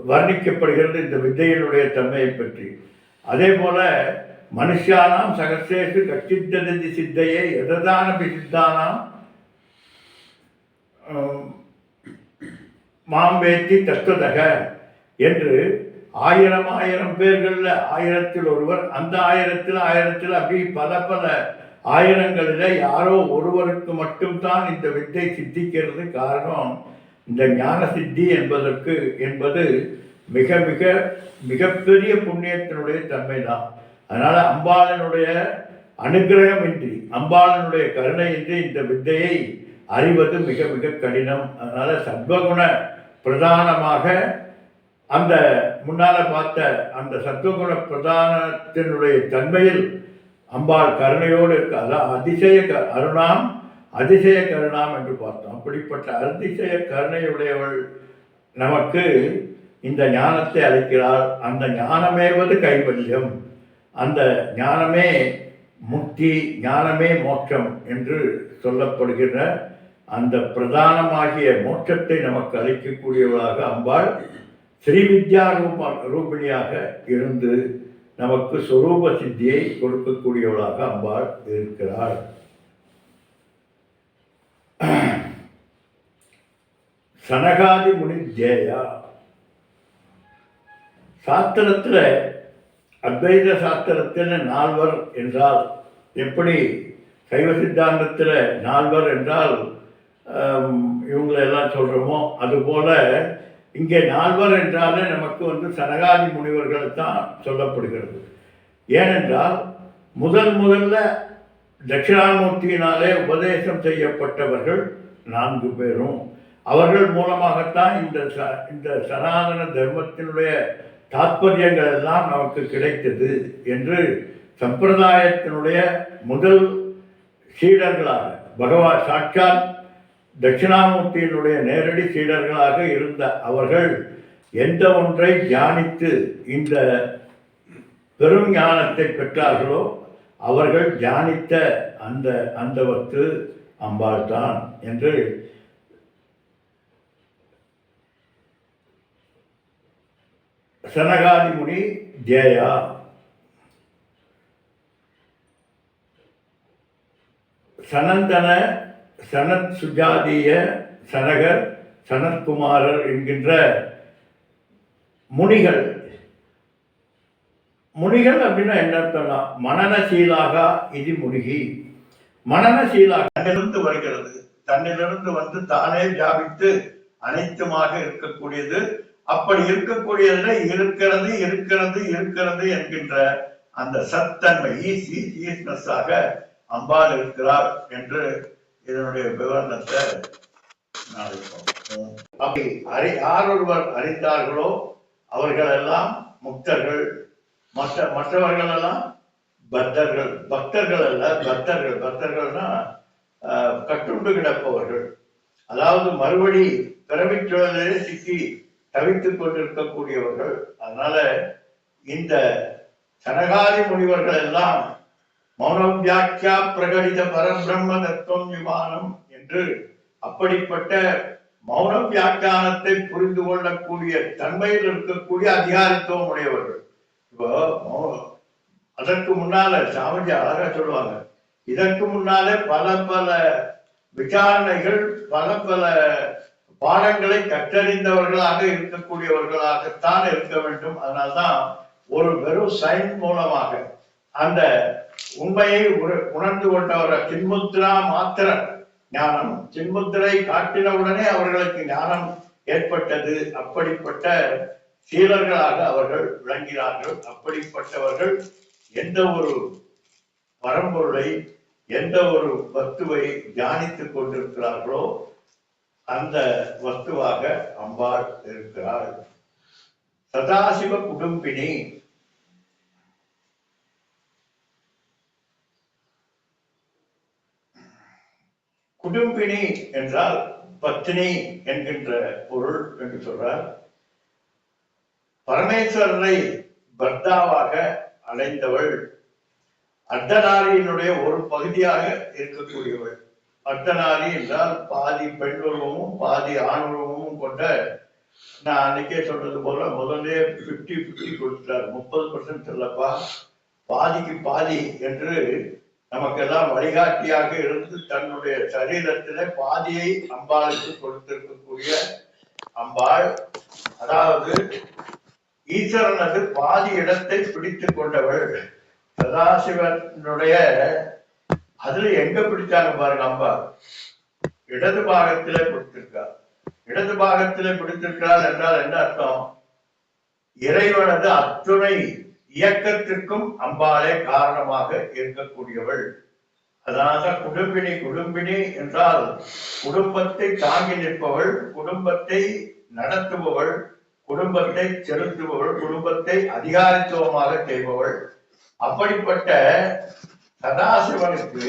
வர்ணிக்கப்படுகிறது இந்த வித்தையினுடைய தன்மையை பற்றி. அதே போல மனுஷானாம் சகசேஷு கச்சித்ததி சித்தையே எததான சித்தானாம் மாம்பேத்தி தத்துவதக என்று ஆயிரம் பேர்களில் 1000 ஒருவர், அந்த 1000 அப்படி பல பல ஆயிரங்களில் யாரோ ஒருவருக்கு மட்டும்தான் இந்த வித்தை சித்திக்கிறது. காரணம், இந்த ஞான சித்தி என்பது மிக மிக மிகப்பெரிய புண்ணியத்தினுடைய தன்மை தான். அதனால் அம்பாளனுடைய அனுகிரகமின்றி, அம்பாளனுடைய கருணையின்றி இந்த வித்தையை அறிவது மிக மிக கடினம். அதனால் சத்வகுண பிரதானமாக அந்த முன்னால் பார்த்த அந்த சத்வகுண பிரதானத்தினுடைய தன்மையில் அம்பாள் கருணையோடு இருக்க, அதான் அதிசய அருணாம் அதிசய கருணாம் என்று பார்த்தோம். அப்படிப்பட்ட அதிசய கருணையுடையவள் நமக்கு இந்த ஞானத்தை அளிக்கிறாள். அந்த ஞானமேவது கைவல்யம், அந்த ஞானமே முக்தி, ஞானமே மோட்சம் என்று சொல்லப்படுகிற அந்த பிரதானமாகிய மோட்சத்தை நமக்கு அளிக்கக்கூடியவளாக அம்பாள் ஸ்ரீவித்யா ரூபிணியாக இருந்து நமக்கு சொரூப சித்தியை கொடுக்கக்கூடியவளாக அம்பாள் இருக்கிறாள். சனகாதி முனி ஜேயா. சாஸ்திரத்தில், அத்வைத சாஸ்திரத்தில் நால்வர் என்றால் எப்படி சைவ சித்தாந்தத்தில் நால்வர் என்றால் இவங்களெல்லாம் சொல்கிறோமோ, அதுபோல இங்கே நால்வர் என்றாலே நமக்கு சனகாதி முனிவர்கள் தான் சொல்லப்படுகிறது. ஏனென்றால் முதல்ல தட்சிணாமூர்த்தியினாலே உபதேசம் செய்யப்பட்டவர்கள் 4 பேரும். அவர்கள் மூலமாகத்தான் இந்த சனாதன தர்மத்தினுடைய தாற்பயங்கள் எல்லாம் நமக்கு கிடைத்தது என்று சம்பிரதாயத்தினுடைய முதல் சீடர்களாக பகவான் சாட்சாத் தட்சிணாமூர்த்தியினுடைய நேரடி சீடர்களாக இருந்த அவர்கள் எந்த ஒன்றை தியானித்து இந்த பெரும் ஞானத்தை பெற்றார்களோ அவர்கள் தியானித்த அந்த வஸ்து அம்பாள் தான் என்று சனகாதி முனி ஜேயா. சனந்தன, சனத் சுஜாதிய, சனகர், சனத்குமாரர் என்கின்ற முனிகள். முனிகள் அப்படின்னா என்ன அர்த்தம்னா, மனநசீலாக இது முனிகி. மனநசீலாக தன்னிலிருந்து வருகிறது, தன்னிலிருந்து தானே வியாபித்து அனைத்துமாக இருக்கக்கூடியது. அப்படி இருக்கக்கூடியதுல இருக்கிறது இருக்கிறது இருக்கிறது என்கின்ற அந்த சத்தன்மை ஈஸ்னஸாக அம்பாள் இருக்கிறார் என்று இதனுடைய விவரணத்தை அப்படி யார் ஒருவர் அறிந்தார்களோ அவர்களெல்லாம் முக்தர்கள், மற்றவர்கள் எல்லாம் பக்தர்கள். பக்தர்கள் அல்ல, பக்தர்கள். பக்தர்கள்னா கட்டுண்டு கிடப்பவர்கள், அதாவது மறுபடி பிறவிச் சூழலிலே சிக்கி தவித்துக் கொண்டிருக்கக்கூடியவர்கள். அதனால இந்த சனகாதி முனிவர்கள் எல்லாம் மௌனம் வியாக்கியா பிரகடித பரபிரம்ம தத்துவம் விமானம் என்று அப்படிப்பட்ட மௌன வியாக்கியானத்தை புரிந்து கொள்ளக்கூடிய தன்மையில் இருக்கக்கூடிய அதிகாரித்துவம் உடையவர்கள். இப்போ அதற்கு முன்னால சாமிஜி அழகா சொல்லுவாங்க, இதற்கு முன்னாலே பல பல விசாரணைகள், பல பல பாடங்களை கற்றறிந்தவர்களாக இருக்கக்கூடியவர்களாகத்தான் இருக்க வேண்டும். அதனால்தான் ஒரு வெறும் சைன் மூலமாக அந்த உண்மையை உணர்ந்து கொண்டவர சின்முத்ரா மாத்திர ஞானம், சின்முத்திரை காட்டினவுடனே அவர்களுக்கு ஞானம் ஏற்பட்டது. அப்படிப்பட்ட சீலர்களாக அவர்கள் விளங்கினார்கள். அப்படிப்பட்டவர்கள் எந்த ஒரு பரம்பொருளை, எந்த ஒரு வஸ்துவை தியானித்துக் கொண்டிருக்கிறார்களோ அந்த வஸ்துவாக அம்பாள் இருக்கிறாள். சதாசிவ குடும்பினி. குடும்பினி என்றால் பத்னி என்கின்ற பொருள் என்று சொல்றார். பரமேஸ்வரரை பர்த்தாவாக அடைந்தவள், அர்த்தநாரியினுடைய ஒரு பகுதியாக இருக்கக்கூடியவள். அர்த்தநாரி என்றால் பாதி பெண் உருவமும் பாதி ஆண் உருவமும் கொண்ட, நான் அன்னைக்கே சொல்றது போல முதல்ல 50-50 கொடுத்துட்டார். 30% இல்லப்பா, பாதிக்கு பாதி என்று நமக்கெல்லாம் வழிகாட்டியாக இருந்து தன்னுடைய சரீரத்தில பாதியை அம்பாளுக்கு கொடுத்திருக்கக்கூடிய அம்பாள். அதாவது ஈஸ்வரனது பாதி இடத்தை பிடித்துக் கொண்டவள். சதாசிவனுடைய அதுல எங்க பிடிச்சாங்க பாருங்க, அம்பாள் இடது பாகத்திலே பிடித்திருக்கார். இடது பாகத்திலே பிடித்திருக்கிறார் என்றால் என்ன அர்த்தம்? இறைவனது அத்துணை இயக்கத்திற்கும் அம்பாளே காரணமாக இருக்கக்கூடியவள். அதனால்தான் குடும்பினி. குடும்பினி என்றால் குடும்பத்தை தாங்கி நிற்பவள், குடும்பத்தை நடத்துபவள், குடும்பத்தை செலுத்துபவள், குடும்பத்தை அதிகாரித்துவமாக செய்பவள். அப்படிப்பட்ட சதாசிவனுக்கு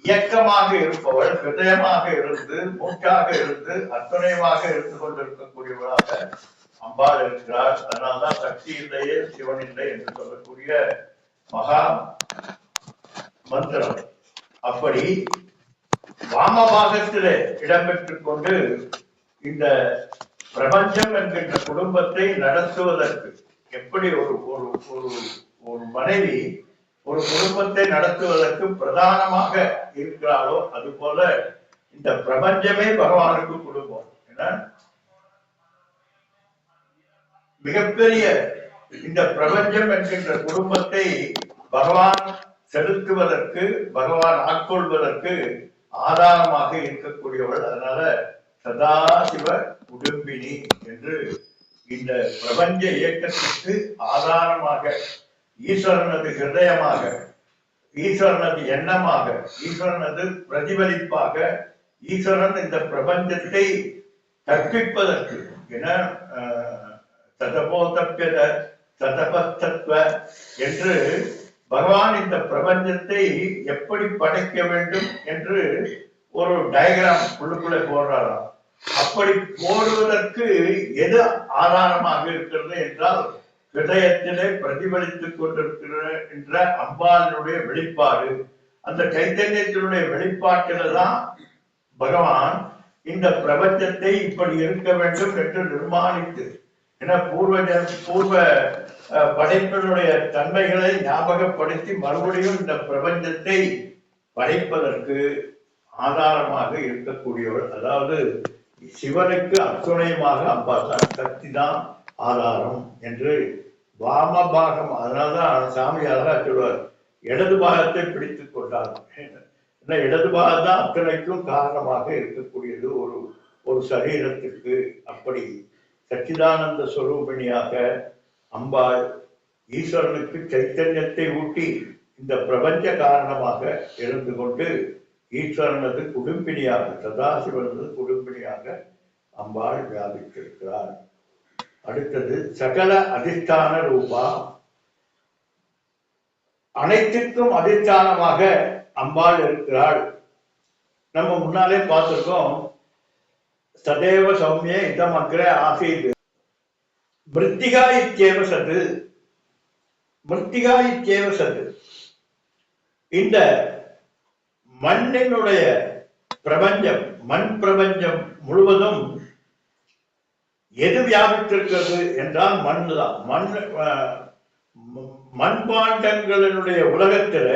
இயக்கமாக இருப்பவள், ஹிருதயமாக இருந்து, மூச்சாக இருந்து, அத்துணையமாக இருந்து கொண்டிருக்கக்கூடியவளாக அம்பாள் இருக்கிறார். அதனால்தான் சக்தி இல்லையே சிவன் இல்லை என்று சொல்லக்கூடிய மகா மந்திரம். அப்படி வாமபாகத்திலே இடம்பெற்றுக் கொண்டு இந்த பிரபஞ்சம் என்கின்ற குடும்பத்தை நடத்துவதற்கு எப்படி ஒரு ஒரு ஒரு மனைவி ஒரு குடும்பத்தை நடத்துவதற்கு பிரதானமாக இருக்கிறாளோ அது போல இந்த பிரபஞ்சமே பகவானுக்கு குடும்பம். மிகப்பெரிய இந்த பிரபஞ்சம் என்கின்ற குடும்பத்தை பகவான் செலுத்துவதற்கு, பகவான் ஆட்கொள்வதற்கு ஆதாரமாக இருக்கக்கூடியவள். அதனால சதாசிவ குடும்பினி என்று இந்த பிரபஞ்ச இயக்கத்திற்கு ஆதாரமாக, ஈஸ்வரனது ஹிருதயமாக, ஈஸ்வரனது எண்ணமாக, ஈஸ்வரனது பிரதிபலிப்பாக, ஈஸ்வரன் இந்த பிரபஞ்சத்தை கற்பிப்பதற்கு என சதபோதப்பியத சதபத்தத்வ என்று பகவான் இந்த பிரபஞ்சத்தை எப்படி படைக்க வேண்டும் என்று ஒரு டயக்ராம் உள்ளுக்குள்ளே போடுறாராம். அப்படி போடுவதற்கு எது ஆதாரமாக இருக்கிறது என்றால் ஹிருதயத்திலே பிரதிபலித்துக் கொண்டிருக்கின்ற அம்பாளினுடைய வெளிப்பாடு. அந்த சைத்தன்யத்தினுடைய வெளிப்பாட்டில தான் பகவான் இந்த பிரபஞ்சத்தை இப்படி இருக்க வேண்டும் என்று நிர்மாணித்து, என பூர்வ படைப்பினுடைய தன்மைகளை ஞாபகப்படுத்தி மறுபடியும் இந்த பிரபஞ்சத்தை படைப்பதற்கு ஆதாரமாக இருக்கக்கூடியவள். அதாவது சிவனுக்கு அத்துணையமாக அம்பாள் சக்தி தான் ஆதாரம் என்று வாமபாகம். அதனால்தான் சாமி அழகா சொல்வார், இடது பாகத்தை பிடித்துக் கொண்டார். இடது பாகம் தான் அத்தனைக்கும் காரணமாக இருக்கக்கூடியது ஒரு சரீரத்திற்கு. அப்படி சச்சிதானந்த ஸ்வரூபிணியாக அம்பாள் ஈஸ்வரனுக்கு சைத்தன்யத்தை ஊட்டி இந்த பிரபஞ்ச காரணமாக இருந்து கொண்டு ஈஸ்வரனது குடும்பினியாக, சதாசிவனது குடும்பினியாக அம்பாள் வியாபித்திருக்கிறார். அடுத்தது சகல அதிஷ்டான ரூபா. அனைத்திற்கும் அதிஷ்டானமாக அம்பாள் இருக்கிறாள். நம்ம முன்னாலே பார்த்திருக்கோம், சதேவ சௌமிய இதம் அக்ர ஆசீத் மிருத்திகா இத்யேவ சது, மிருத்திகா இத்யேவ சது. இந்த மண்ணினுடைய பிரபஞ்சம், மண் பிரபஞ்சம் முழுவதும் எது வியாபித்திருக்கிறது என்றால் மண் தான். மண்பாண்டங்களினுடைய உலகத்தில்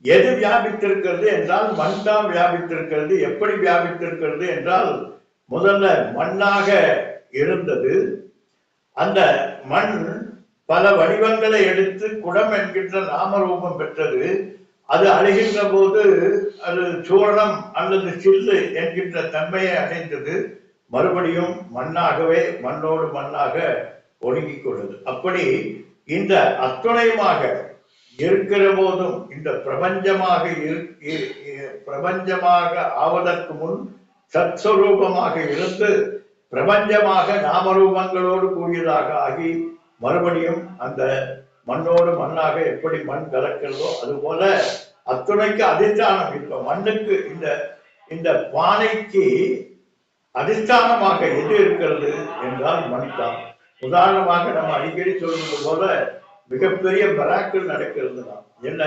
எது வியாபித்திருக்கிறது என்றால் மண் தான் வியாபித்திருக்கிறது. எப்படி வியாபித்திருக்கிறது என்றால், முதல்ல மண்ணாக இருந்தது. அந்த மண் பல வடிவங்களை எடுத்து குடம் என்கின்ற நாமரூபம் பெற்றது. அது அழிகின்ற போது அது சூரணம் அல்லது சில்லு என்கின்ற தன்மையை அடைந்தது. மறுபடியும் மண்ணாகவே, மண்ணோடு மண்ணாக ஒடுங்கிக் கொண்டது. அப்படி இந்த அத்துணையமாக இருக்கிற போதும் இந்த பிரபஞ்சமாக ஆவதற்கு முன் சத்ஸ்வரூபமாக இருந்து பிரபஞ்சமாக நாமரூபங்களோடு கூடியதாக ஆகி மறுபடியும் அந்த மண்ணோடு மண்ணாக எப்படி மண் கலக்கிறதோ அதுபோல அத்துணைக்கு அதிஷ்டானம். இப்ப மண்ணுக்கு இந்த பானைக்கு அதிஷ்டானமாக எது இருக்கிறது என்றால் மண் தான். உதாரணமாக நம்ம அடிக்கடி சொல்வது போல மிகப்பெரிய மிராக்கிள் நடக்கிறது தான். என்ன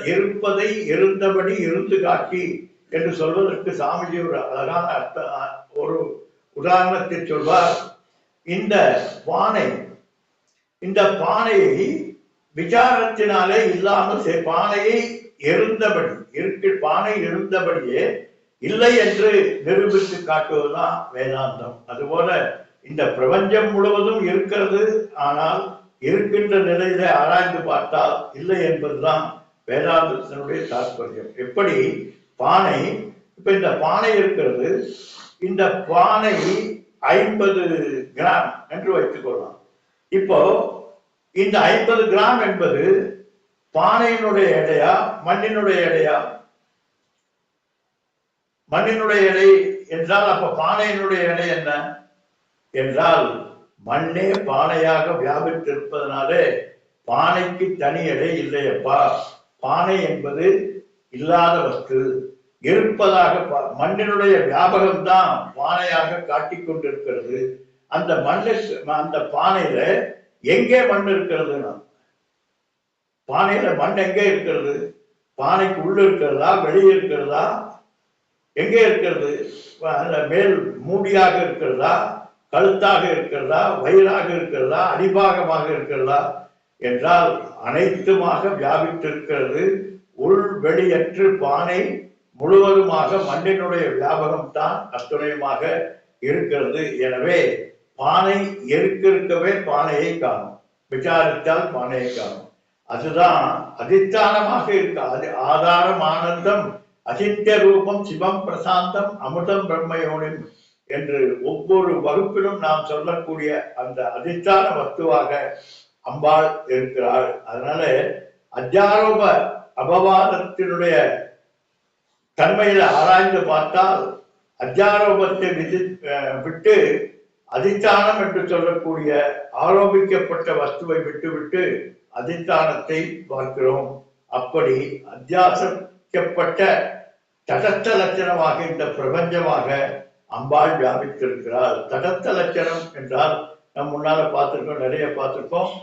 இருப்பதை இருந்தபடி இருந்து காட்டி என்று சொல்வதற்கு சாமிஜி ஒரு அழகான ஒரு உதாரணத்தை சொல்வார். இந்த பானையை விசாரத்தினாலே இல்லாமல் பானையை பானை இருந்தபடியே இல்லை என்று நிரூபித்து காட்டுவதுதான் வேதாந்தம். அதுபோல இந்த பிரபஞ்சம் முழுவதும் இருக்கிறது, ஆனால் இருக்கின்ற நிலையில ஆராய்ந்து பார்த்தால் இல்லை என்பதுதான் வேதாந்தத்தினுடைய தாற்பயம். எப்படி பானை, இப்ப இந்த பானை இருக்கிறது, இந்த பானை 50 கிராம் என்று வைத்துக் கொள்ளலாம். இப்போ இந்த 50 கிராம் என்பது பானையினுடைய எடையா மண்ணினுடைய எடையா? மண்ணினுடைய எடை என்றால் அப்ப பானையினுடைய எடை என்ன என்றால், மண்ணே பானையாக வியாபித்திருப்பதனாலே பானைக்கு தனி எடை இல்லையப்பா. பானை என்பது இல்லாத வஸ்து இருப்பதாக மண்ணினுடைய வியாபகம் தான் பானையாக காட்டிக் கொண்டிருக்கிறது. அந்த அந்த பானையில எங்கே மண் இருக்கிறதுனா, பானையில மண் எங்கே இருக்கிறது? பானைக்கு உள்ள இருக்கிறதா, வெளியே இருக்கிறதா, எங்கே இருக்கிறது? மேல் மூடியாக இருக்கிறதா, கழுத்தாக இருக்கிறதா, வயிறாக இருக்கிறதா, அடிபாகமாக இருக்கிறதா என்றால் அனைத்துமாக வியாபித்திருக்கிறது. உள் வெளியற்று பானை முழுவதுமாக மண்ணினுடைய வியாபகம் தான் அத்துணையமாக இருக்கிறது. எனவே பானை இருக்கவே பானையை காணும், விசாரித்தால் பானையை காணும். அதுதான் அதிஷ்டானமாக இருக்க. அது ஆதாரம் ஆனந்தம் அசித்திய ரூபம் சிவம் பிரசாந்தம் அமிர்தம் பிரம்மயோனின் என்று ஒவ்வொரு வகுப்பிலும் நாம் சொல்லக்கூடிய அந்த அதிஷ்டான வஸ்துவாக அம்பாள் இருக்கிறாள். அதனால அத்தியாரோப அபவாதத்தினுடைய தன்மையில ஆராய்ந்து பார்த்தால் அத்தியாரோபத்தை விட்டு அதிஷ்டானம் என்று சொல்லக்கூடிய ஆரோபிக்கப்பட்ட வஸ்துவை விட்டுவிட்டு அதிஷ்டானத்தை பார்க்கிறோம். அப்படி அத்தியாசிக்கப்பட்ட தடஸ்த லட்சணமாக இந்த பிரபஞ்சமாக அம்பாள் வியாபித்திருக்கிறாள். தடஸ்த லட்சணம் என்றால் நம் முன்னால பார்த்திருக்கோம், நிறைய பார்த்திருக்கோம்.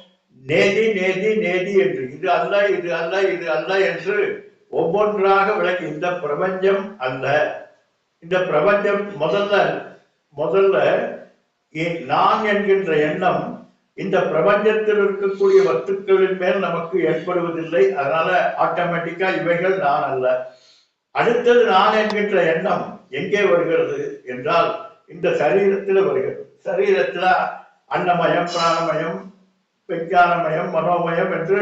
நேதி நேதி நேதி என்று இது அல்ல இது அல்ல இது அல்ல என்று ஒவ்வொன்றாக விளக்கி இந்த பிரபஞ்சம் அல்ல. இந்த பிரபஞ்சம் முதல்ல நான் என்கின்ற எண்ணம் இந்த பிரபஞ்சத்தில் இருக்கக்கூடிய வஸ்துக்களின் மேல் நமக்கு ஏற்படுவதில்லை. அதனால ஆட்டோமேட்டிக்கா இவைகள் நான் அல்ல. அடுத்தது நான் என்கின்ற எண்ணம் எங்கே வருகிறது என்றால் இந்த சரீரத்தில் வருகிறது. சரீரத்துல அன்னமயம், பிராணமயம், விஞ்ஞானமயம், மனோமயம் என்று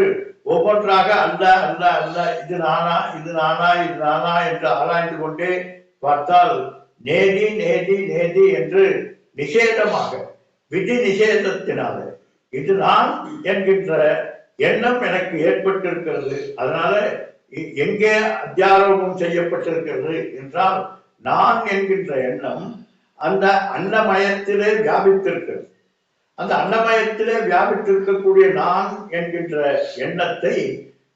ஒவ்வொன்றாக அல்ல அல்ல அல்ல இது நானா இது நானா இது நானா என்று ஆராய்ந்து கொண்டே பார்த்தால் நேதி நேதி நேதி என்று நிஷேதமாக விதி நிஷேதத்தினால இது நான் என்கின்ற எண்ணம் எனக்கு ஏற்பட்டிருக்கிறது. அதனால எங்கே அத்தியாரோபம் செய்யப்பட்டிருக்கிறது என்றால் நான் என்கின்ற எண்ணம் அந்த அன்னமயத்திலே வியாபித்திருக்கிறது. அந்த அன்னமயத்திலே வியாபித்திருக்கக்கூடிய நான் என்கின்ற எண்ணத்தை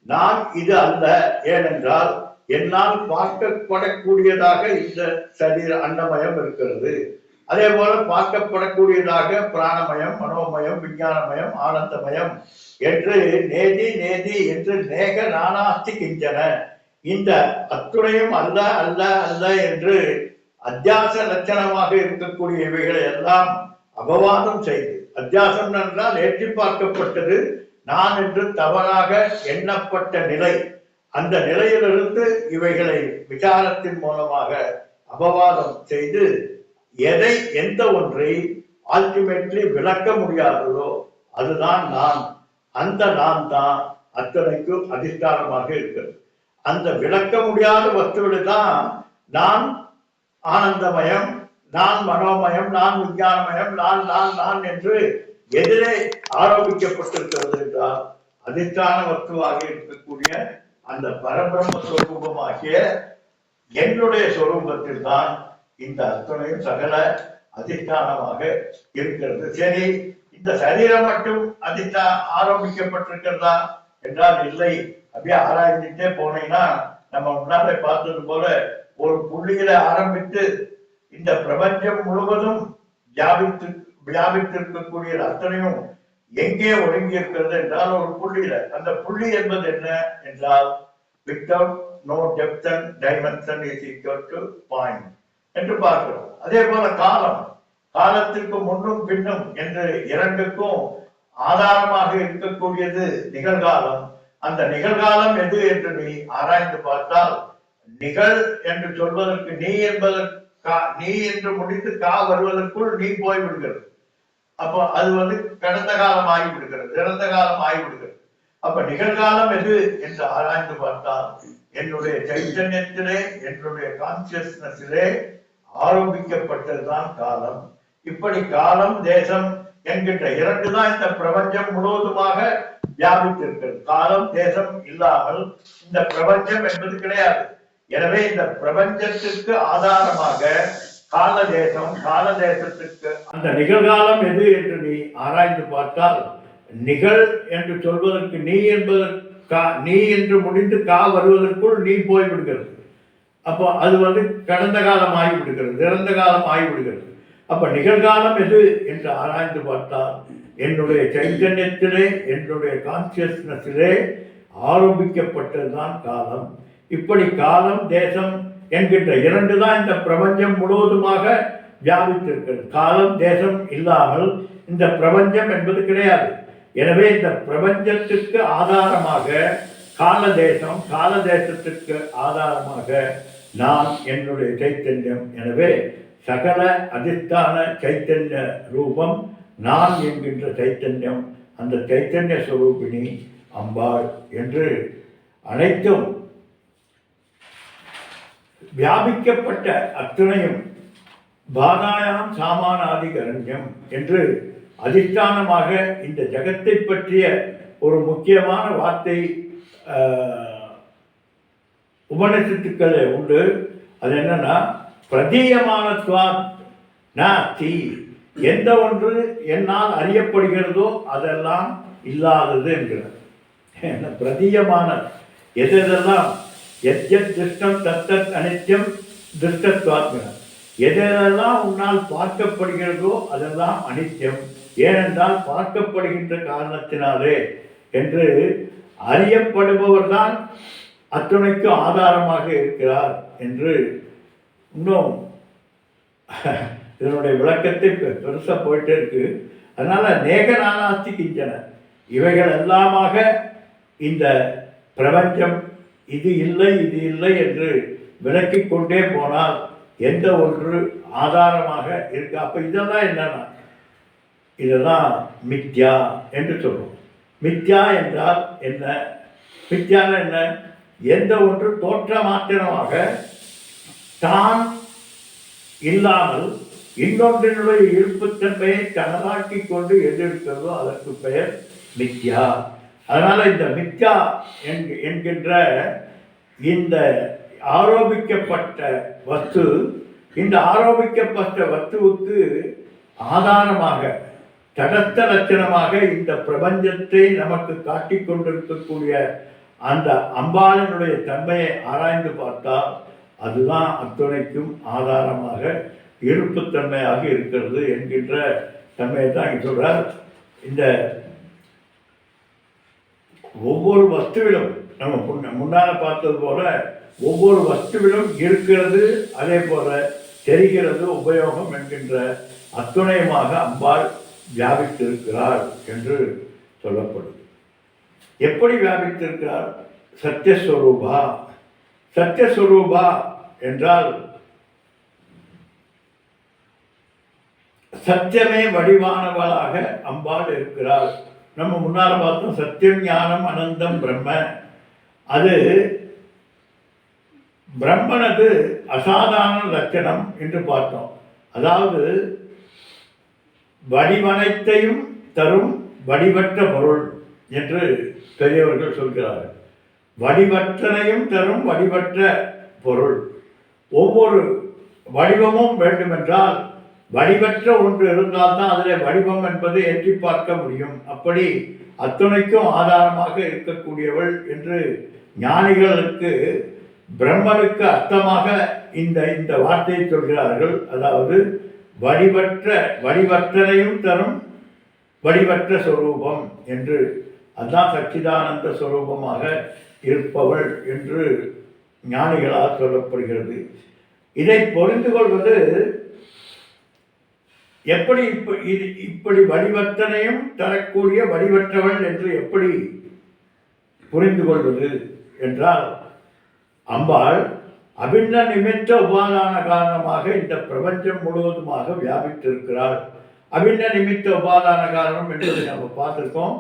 நான் இது அல்ல, ஏனென்றால் என்னால் பார்க்கப்படக்கூடியதாக இந்த சரீர அன்னமயம் இருக்கிறது. அதே போல பார்க்கப்படக்கூடியதாக பிராணமயம், மனோமயம், விஞ்ஞானமயம், ஆனந்தமயம் என்று நேதி நேதி என்று நேக நானாஸ்தி கிஞ்சன இந்த அத்துணையும் அல்ல அல்ல அல்ல என்று அத்தியாச லட்சணமாக இருக்கக்கூடிய இவைகளை எல்லாம் அபவாதம் செய்து, அத்தியாசம் என்றால் ஏற்றி பார்க்கப்பட்டது நான் என்று தவறாக எண்ணப்பட்ட நிலை, அந்த நிலையிலிருந்து இவைகளை விசாரத்தின் மூலமாக அபவாதம் செய்து எதை எந்த ஒன்றை அல்டிமேட்லி விளக்க முடியாததோ அதுதான் நான். அந்த நான் தான் அத்தனைக்கும் அதிஷ்டானமாக இருக்கிறது. அந்த விளக்க முடியாத வஸ்துவில் தான் நான் ஆனந்தமயம், நான் மனோமயம், நான் விஞ்ஞானமயம், நான் நான் நான் என்று எதிரே ஆரோபிக்கப்பட்டிருக்கிறது என்றால் அதிஷ்டான வஸ்துவாக இருக்கக்கூடிய அந்த பரபிரம்ம சொரூபமாகிய என்னுடைய சொரூபத்தில் தான் இந்த அத்தனையும் சகல அதிஷ்டானமாக இருக்கிறது. சரி, இந்த சரீரம் மட்டும் ஆரோபிக்கப்பட்டிருக்கிறதா என்றால் இல்லை. அப்படியே ஆராய்ச்சிட்டே போனீங்கன்னா நம்ம முன்னாலே பார்த்தது போல ஒரு புள்ளியில ஆரம்பித்து இந்த பிரபஞ்சம் முழுவதும் வியாபித்திருக்கக்கூடிய அத்தனையும் எங்கே ஒடுங்கி இருக்கிறது என்றால் ஒரு புள்ளியில. அந்த புள்ளி என்பது என்ன என்றால் without no depth and dimension is equal to point என்று பார்க்கிறோம். அதே போல காலத்திற்கு முன்னும் பின்னும் என்று இரண்டுக்கும் ஆதாரமாக இருக்கக்கூடியது நிகழ்காலம். அந்த நிகழ்காலம் எது என்று நீ ஆராய்ந்து பார்த்தால் நிகழ் என்று சொல்வதற்கு நீ என்று முடித்து கா வருவதற்குள் நீ போய்விடுகிறது. அப்போ அது கடந்த காலம் ஆகிவிடுகிறது, இறந்த காலம் ஆகிவிடுகிறது. அப்ப நிகழ்காலம் எது என்று ஆராய்ந்து பார்த்தால் என்னுடைய சைத்தன்யத்திலே, என்னுடைய கான்சியஸ்னஸிலே ஆரம்பிக்கப்பட்டதுதான் காலம். இப்படி காலம் தேசம் என்கின்ற இரண்டு தான் இந்த பிரபஞ்சம் முழுவதுமாக வியாபித்திருக்கிறது. காலம் தேசம் இல்லாமல் இந்த பிரபஞ்சம் என்பது கிடையாது. எனவே இந்த பிரபஞ்சத்திற்கு ஆதாரமாக கால தேசத்துக்கு அந்த நிகழ்காலம் எது என்று நீ ஆராய்ந்து பார்த்தால் நிகழ் என்று சொல்வதற்கு நீ என்பதற்கு நீ என்று முடிந்து கா வருவதற்குள் நீ போய்விடுகிறது. அப்போ அது கடந்த காலம் ஆகிவிடுகிறது, இறந்த காலம் ஆகிவிடுகிறது. அப்போ நிகழ்காலம் எது என்று ஆராய்ந்து பார்த்தால் என்னுடைய சைத்தன்யத்திலே, என்னுடைய கான்சியஸ்னஸிலே ஆரம்பிக்கப்பட்டதுதான் காலம். இப்படி காலம் தேசம் என்கின்ற இரண்டு தான் இந்த பிரபஞ்சம் முழுவதுமாக வியாபித்திருக்கிறது. காலம் தேசம் இல்லாமல் இந்த பிரபஞ்சம் என்பது கிடையாது. எனவே இந்த பிரபஞ்சத்துக்கு ஆதாரமாக கால தேசம், கால தேசத்துக்கு ஆதாரமாக நான் என்னுடைய சைத்தன்யம். எனவே சகல அதிஷ்டான சைத்தன்ய ரூபம் நான் என்கின்ற சைத்தன்யம், அந்த சைத்தன்ய ஸ்வரூபிணி அம்பாள் என்று அனைத்தும் வியாபிக்கப்பட்ட அத்துணையும் பாதாயாம் சாமானாதிகரண்யம் என்று அதிஷ்டானமாக இந்த ஜகத்தை பற்றிய ஒரு முக்கியமான வார்த்தை உபநிஷத்துக்களே உண்டு. அது என்னன்னா, பிரதீயமானத்வாத் நாஸ்தி, எந்த ஒன்று என்னால் அறியப்படுகிறதோ அதெல்லாம் இல்லாதது என்கிறார். பிரதீயமான எதெல்லாம் எத்யத் திருஷ்டம் தத்தத் அனித்யம் திருஷ்டத்வாத்கிறார். எதெல்லாம் உன்னால் பார்க்கப்படுகிறதோ அதெல்லாம் அனித்தியம், ஏனென்றால் பார்க்கப்படுகின்ற காரணத்தினாலே என்று அறியப்படுபவர்தான் அத்துணைக்கு ஆதாரமாக இருக்கிறார் என்று இன்னும் இதனுடைய விளக்கத்தை பெருசாக போயிட்டே இருக்கு. அதனால நேக நானாஸ்தி கிஞ்சன, இவைகள் எல்லாமாக இந்த பிரபஞ்சம் இது இல்லை இது இல்லை என்று விளக்கிக் கொண்டே போனால் எந்த ஒன்று ஆதாரமாக இருக்கு. அப்போ இதெல்லாம் என்னன்னா, இதெல்லாம் மித்யா என்று சொல்லுவோம். மித்யா என்றால் என்ன? மித்யான என்ன? எந்த ஒன்று தோற்ற மாத்திரமாக தான் இல்லாமல் இன்னொன்றினுடைய இருப்புத்தன்மையை தனதாக்கி கொண்டு எதிர்க்கிறதோ அதற்கு பெயர் மித்யா. அதனால இந்த மித்யா என்கின்ற இந்த ஆரோபிக்கப்பட்ட வஸ்து, இந்த ஆரோபிக்கப்பட்ட வஸ்துவுக்கு ஆதாரமாக தடஸ்த லட்சணமாக இந்த பிரபஞ்சத்தை நமக்கு காட்டிக் கொண்டிருக்கக்கூடிய அந்த அம்பாளினுடைய தன்மையை ஆராய்ந்து பார்த்தால் அதுதான் அத்துணைக்கும் ஆதாரமாக இருப்புத்தன்மையாக இருக்கிறது என்கின்ற தன்மையை தான் இங்கே சொல்றார். இந்த ஒவ்வொரு வஸ்துவிலும் நம்ம முன்னால் பார்த்தது போல ஒவ்வொரு வஸ்துவிலும் இருக்கிறது, அதே போல தெரிகிறது, உபயோகம் என்கின்ற அத்துணையமாக அம்பாள் வியாபித்திருக்கிறார் என்று சொல்லப்படுது. எப்படி வியாபித்திருக்கிறார்? சத்யஸ்வரூபா. சத்யஸ்வரூபா என்றால் சத்தியமே வடிவானவளாக அம்பாள் இருக்கிறார். நம்ம முன்னால் பார்த்தோம் சத்தியம் ஞானம் அனந்தம் பிரம்ம. அது பிரம்மனது அசாதாரண லட்சணம் என்று பார்த்தோம். அதாவது வடிவனைத்தையும் தரும் வடிவற்ற பொருள் என்று பெரியவர்கள் சொல்கிறார்கள். வடிவற்றனையும் தரும் வடிவற்ற பொருள். ஒவ்வொரு வடிவமும் வேண்டுமென்றால் வடிவற்ற ஒன்று இருந்தால்தான் அதில் வடிவம் என்பதை எட்டி பார்க்க முடியும். அப்படி அத்துணைக்கும் ஆதாரமாக இருக்கக்கூடியவள் என்று ஞானிகளுக்கு பிரம்மனுக்கு அர்த்தமாக இந்த வார்த்தையை சொல்கிறார்கள். அதாவது வடிவற்றனையும் தரும் வடிவற்ற சொரூபம் என்று, அதுதான் சச்சிதானந்த சொரூபமாக இருப்பவள் என்று ஞானிகளால் சொல்லப்படுகிறது. இதை புரிந்து கொள்வது எப்படி? இப்படி வடிவத்தனையும் தரக்கூடிய வடிவற்றவள் என்று எப்படி புரிந்து கொள்வது என்றால், அம்பாள் அபின்ன நிமித்த உபாதான காரணமாக இந்த பிரபஞ்சம் முழுவதுமாக வியாபித்திருக்கிறாள். அபின்ன நிமித்த உபாதான காரணம் என்பதை நம்ம பார்த்துருக்கோம்.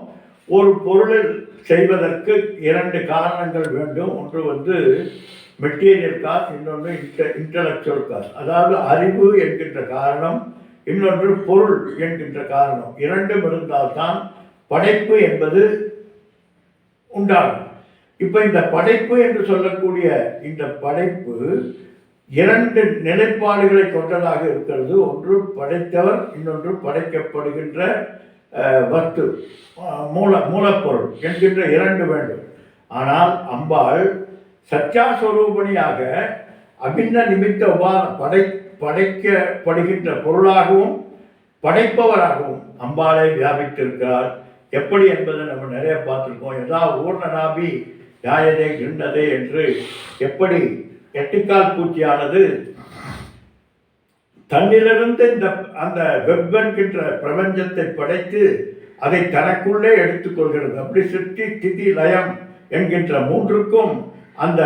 ஒரு பொருளில் செய்வதற்கு இரண்டு காரணங்கள் வேண்டும். ஒன்று மெட்டீரியல் காஸ், இன்னொன்று இன்டலெக்சுவல் காஸ். அதாவது அறிவு என்கின்ற காரணம், இன்னொன்று பொருள் என்கின்ற காரணம். இரண்டும் இருந்தால்தான் படைப்பு என்பது உண்டாகும். இப்போ இந்த படைப்பு என்று சொல்லக்கூடிய இந்த படைப்பு இரண்டு நிலைப்பாடுகளை கொண்டதாக இருக்கிறது. ஒன்று படைத்தவர், இன்னொன்று படைக்கப்படுகின்ற வஸ்து, மூலப்பொருள் என்கின்ற இரண்டு வேண்டும். ஆனால் அம்பாள் சத்யாஸ்வரூபணியாக அபின்ன நிமித்த படைக்கப்படுகின்ற பொருளாகவும் படைப்பவராகவும் அம்பாளை வியாபித்திருக்கிறார். எப்படி என்பதை நம்ம நிறைய பார்த்துருக்கோம். யதா ஊர்ணநாபி யாயதே கிருண்டதே என்று எப்படி எட்டுக்கால் பூச்சியானது தன்னிலிருந்து அந்த வெப் என்கின்ற பிரபஞ்சத்தை படைத்து அதை தனக்குள்ளே எடுத்துக்கொள்கிறது. அப்படி சிருஷ்டி ஸ்திதி லயம் என்கின்ற மூன்றுக்கும் அந்த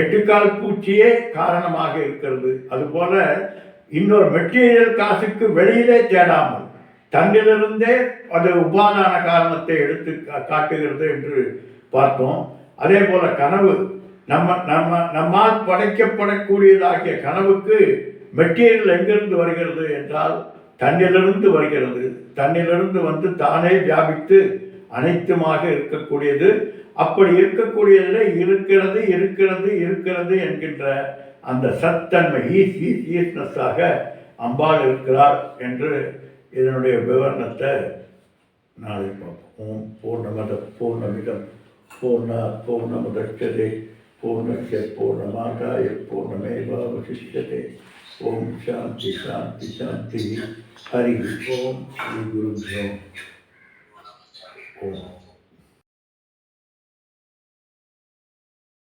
எட்டுக்கால் பூச்சியே காரணமாக இருக்கிறது. அதுபோல இன்னொரு மெட்டீரியல் காசுக்கு வெளியிலே தேடாமல் தன்னிலிருந்தே அது உபாதான காரணத்தை எடுத்து காட்டுகிறது என்று பார்த்தோம். அதே போல கனவு நம்மால் படைக்கப்படக்கூடியதாகிய கனவுக்கு மெட்டீரியல் எங்கிருந்து வருகிறது என்றால் தன்னிலிருந்து வருகிறது. தன்னிலிருந்து வந்து தானே வியாபித்து அனைத்துமாக இருக்கக்கூடியது. அப்படி இருக்கக்கூடியதில் இருக்கிறது இருக்கிறது இருக்கிறது என்கின்ற அந்த சத்தன்மை ஈஸ்னஸாக அம்பாள் இருக்கிறார் என்று இதனுடைய விவரணத்தை நாளை பார்ப்போம். ஓம் பூர்ணமத பூர்ணமிதம் பூர்ணமுதட்சதே பூர்ணஸ்ய பூர்ணமாதாய பூர்ணமேவாவசிஷ்யதே. ஓம் சாந்தி சாந்தி சாந்தி. ஹரி ஓம் ஸ்ரீ குருभ्यो ஓம்.